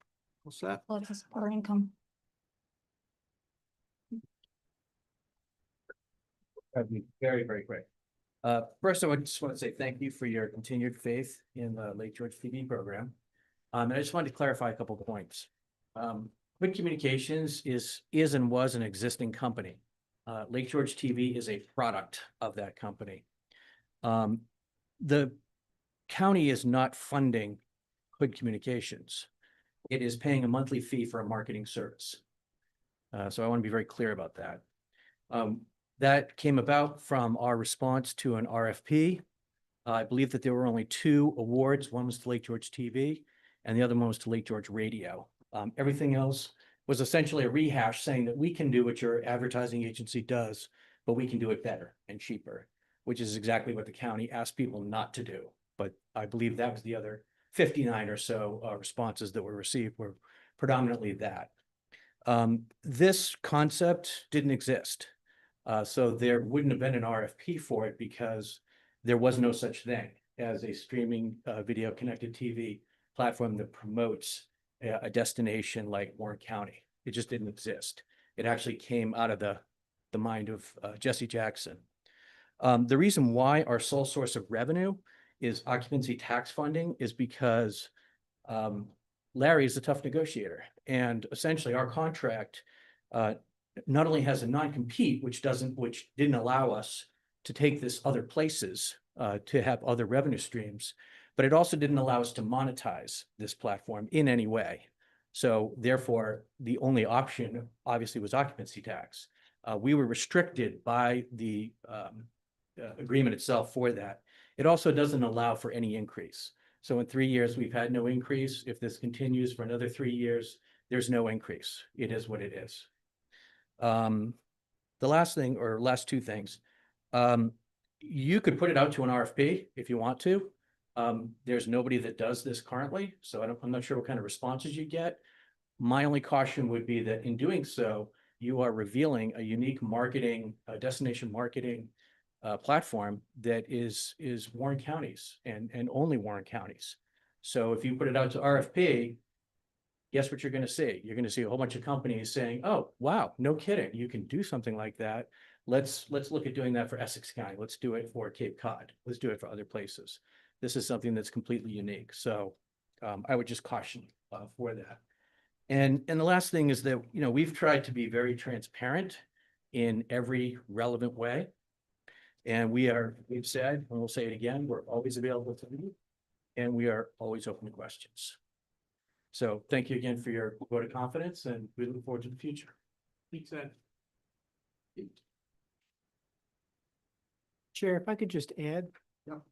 What's that? Well, it's just our income. That'd be very, very quick. First, I just want to say thank you for your continued faith in the Lake George TV program. And I just wanted to clarify a couple of points. Quick Communications is and was an existing company. Lake George TV is a product of that company. The county is not funding Quick Communications. It is paying a monthly fee for a marketing service. So I want to be very clear about that. That came about from our response to an RFP. I believe that there were only 2 awards. One was to Lake George TV and the other one was to Lake George Radio. Everything else was essentially a rehash saying that we can do what your advertising agency does, but we can do it better and cheaper, which is exactly what the county asked people not to do. But I believe that was the other 59 or so responses that were received were predominantly that. This concept didn't exist. So there wouldn't have been an RFP for it because there was no such thing as a streaming video connected TV platform that promotes a destination like Warren County. It just didn't exist. It actually came out of the mind of Jesse Jackson. The reason why our sole source of revenue is occupancy tax funding is because Larry is a tough negotiator. And essentially our contract not only has a non-compete, which didn't allow us to take this other places to have other revenue streams, but it also didn't allow us to monetize this platform in any way. So therefore, the only option obviously was occupancy tax. We were restricted by the agreement itself for that. It also doesn't allow for any increase. So in 3 years, we've had no increase. If this continues for another 3 years, there's no increase. It is what it is. The last thing, or last 2 things, you could put it out to an RFP if you want to. There's nobody that does this currently, so I'm not sure what kind of responses you get. My only caution would be that in doing so, you are revealing a unique marketing, destination marketing platform that is Warren County's and only Warren County's. So if you put it out to RFP, guess what you're going to see? You're going to see a whole bunch of companies saying, "Oh, wow, no kidding, you can do something like that. Let's look at doing that for Essex County. Let's do it for Cape Cod. Let's do it for other places." This is something that's completely unique. So I would just caution for that. And the last thing is that, we've tried to be very transparent in every relevant way. And we've said, and we'll say it again, we're always available to you. And we are always open to questions. So thank you again for your vote of confidence, and we look forward to the future. Thanks, Ed. Chair, if I could just add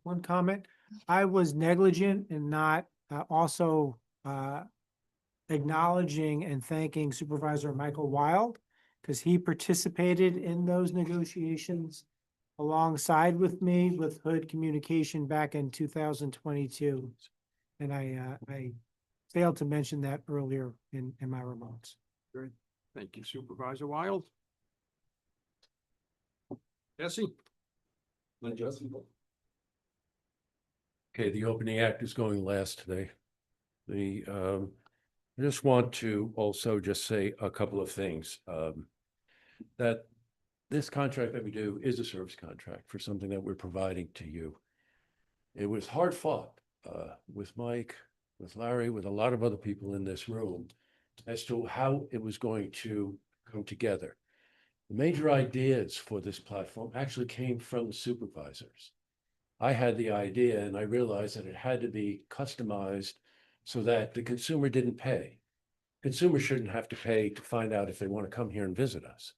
one comment. I was negligent in not also acknowledging and thanking Supervisor Michael Wild, because he participated in those negotiations alongside with me with Hood Communication back in 2022. And I failed to mention that earlier in my remarks. Great. Thank you, Supervisor Wild. Jesse? Okay, the opening act is going last today. I just want to also just say a couple of things. That this contract that we do is a service contract for something that we're providing to you. It was hard fought with Mike, with Larry, with a lot of other people in this room as to how it was going to come together. The major ideas for this platform actually came from the supervisors. I had the idea and I realized that it had to be customized so that the consumer didn't pay. Consumers shouldn't have to pay to find out if they want to come here and visit us.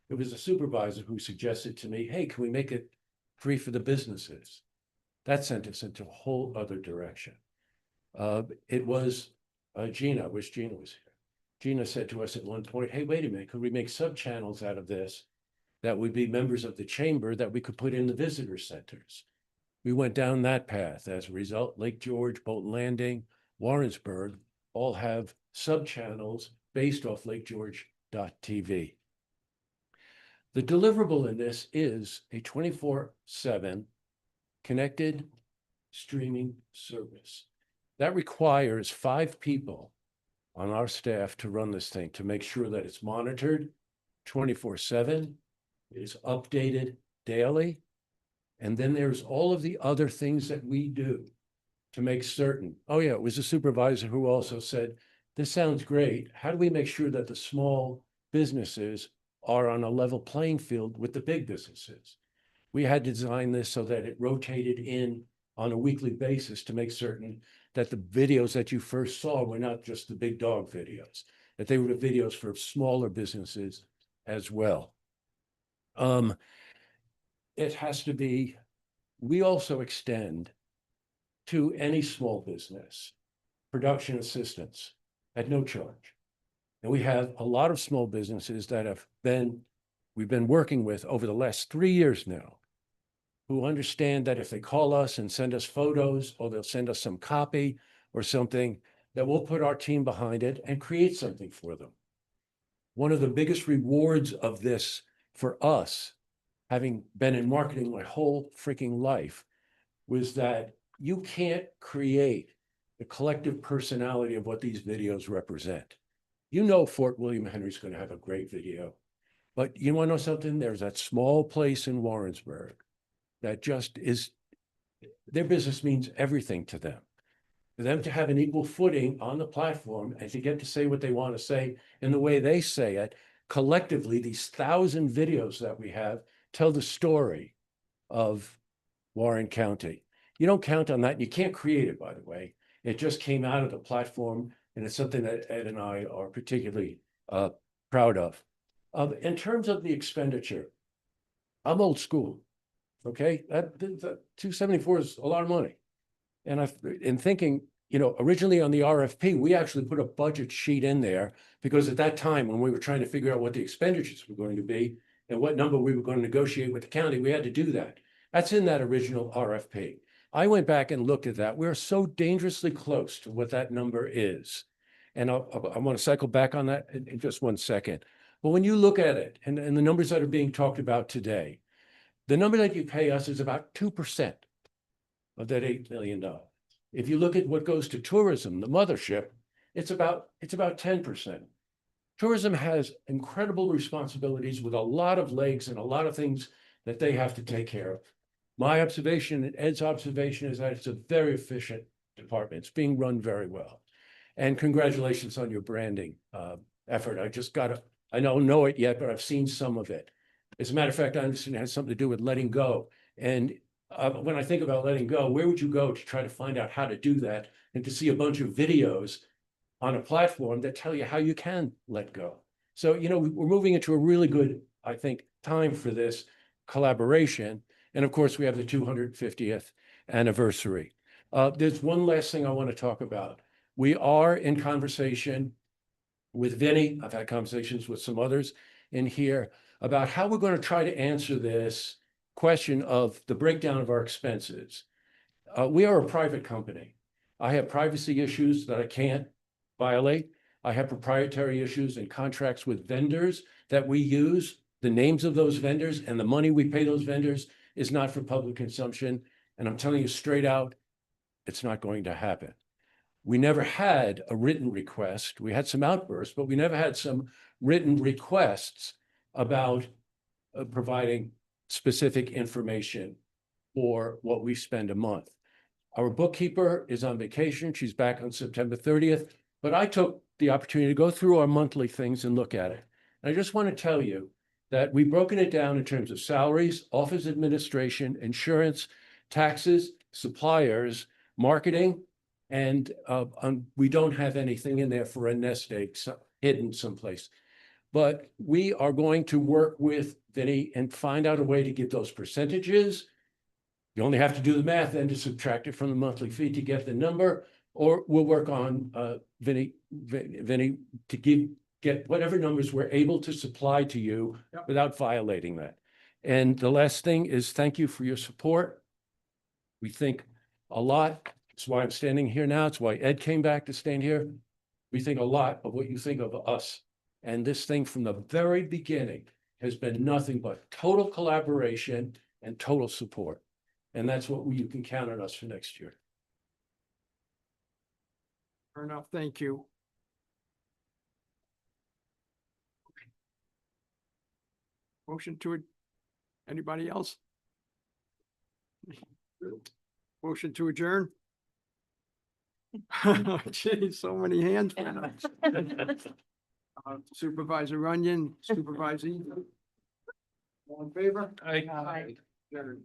It was a supervisor who suggested to me, hey, can we make it free for the businesses? That sent us into a whole other direction. It was Gina, I wish Gina was here. Gina said to us at one point, hey, wait a minute, could we make sub-channels out of this that would be members of the chamber that we could put in the visitor centers? We went down that path. As a result, Lake George, Bolton Landing, Warrensburg all have sub-channels based off lakegeorge.tv. The deliverable in this is a 24/7 connected streaming service. That requires 5 people on our staff to run this thing, to make sure that it's monitored 24/7, it is updated daily, and then there's all of the other things that we do to make certain. Oh yeah, it was a supervisor who also said, this sounds great. How do we make sure that the small businesses are on a level playing field with the big businesses? We had to design this so that it rotated in on a weekly basis to make certain that the videos that you first saw were not just the big dog videos, that they were the videos for smaller businesses as well. It has to be, we also extend to any small business production assistance at no charge. And we have a lot of small businesses that we've been working with over the last 3 years now, who understand that if they call us and send us photos, or they'll send us some copy or something, that we'll put our team behind it and create something for them. One of the biggest rewards of this for us, having been in marketing my whole freaking life, was that you can't create the collective personality of what these videos represent. You know Fort William Henry's going to have a great video, but you want to know something? There's that small place in Warrensburg that just is, their business means everything to them. For them to have an equal footing on the platform and to get to say what they want to say in the way they say it, collectively, these 1,000 videos that we have tell the story of Warren County. You don't count on that. And you can't create it, by the way. It just came out of the platform, and it's something that Ed and I are particularly proud of. In terms of the expenditure, I'm old school. Okay, that 274 is a lot of money. And in thinking, you know, originally on the RFP, we actually put a budget sheet in there because at that time, when we were trying to figure out what the expenditures were going to be and what number we were going to negotiate with the county, we had to do that. That's in that original RFP. I went back and looked at that. We're so dangerously close to what that number is. And I want to cycle back on that in just one second. But when you look at it and the numbers that are being talked about today, the number that you pay us is about 2% of that $8 million. If you look at what goes to tourism, the mothership, it's about 10%. Tourism has incredible responsibilities with a lot of legs and a lot of things that they have to take care of. My observation and Ed's observation is that it's a very efficient department. It's being run very well. And congratulations on your branding effort. I just got I don't know it yet, but I've seen some of it. As a matter of fact, I understand it has something to do with letting go. And when I think about letting go, where would you go to try to find out how to do that and to see a bunch of videos on a platform that tell you how you can let go? So, you know, we're moving into a really good, I think, time for this collaboration. And of course, we have the 250th anniversary. There's one last thing I want to talk about. We are in conversation with Vinny. I've had conversations with some others in here about how we're going to try to answer this question of the breakdown of our expenses. We are a private company. I have privacy issues that I can't violate. I have proprietary issues and contracts with vendors that we use. The names of those vendors and the money we pay those vendors is not for public consumption. And I'm telling you straight out, it's not going to happen. We never had a written request. We had some outbursts, but we never had some written requests about providing specific information for what we spend a month. Our bookkeeper is on vacation. She's back on September 30th, but I took the opportunity to go through our monthly things and look at it. And I just want to tell you that we've broken it down in terms of salaries, office administration, insurance, taxes, suppliers, marketing, and we don't have anything in there for a nest egg hidden someplace. But we are going to work with Vinny and find out a way to get those percentages. You only have to do the math then to subtract it from the monthly fee to get the number, or we'll work on Vinny to get whatever numbers we're able to supply to you without violating that. And the last thing is thank you for your support. We think a lot. It's why I'm standing here now. It's why Ed came back to stand here. We think a lot of what you think of us. And this thing from the very beginning has been nothing but total collaboration and total support. And that's what you can count on us for next year. Fair enough. Thank you. Motion to it. Anybody else? Motion to adjourn. Geez, so many hands. Supervisor Runyon, Supervisor Eaton. All in favor? Aye. Adjourned.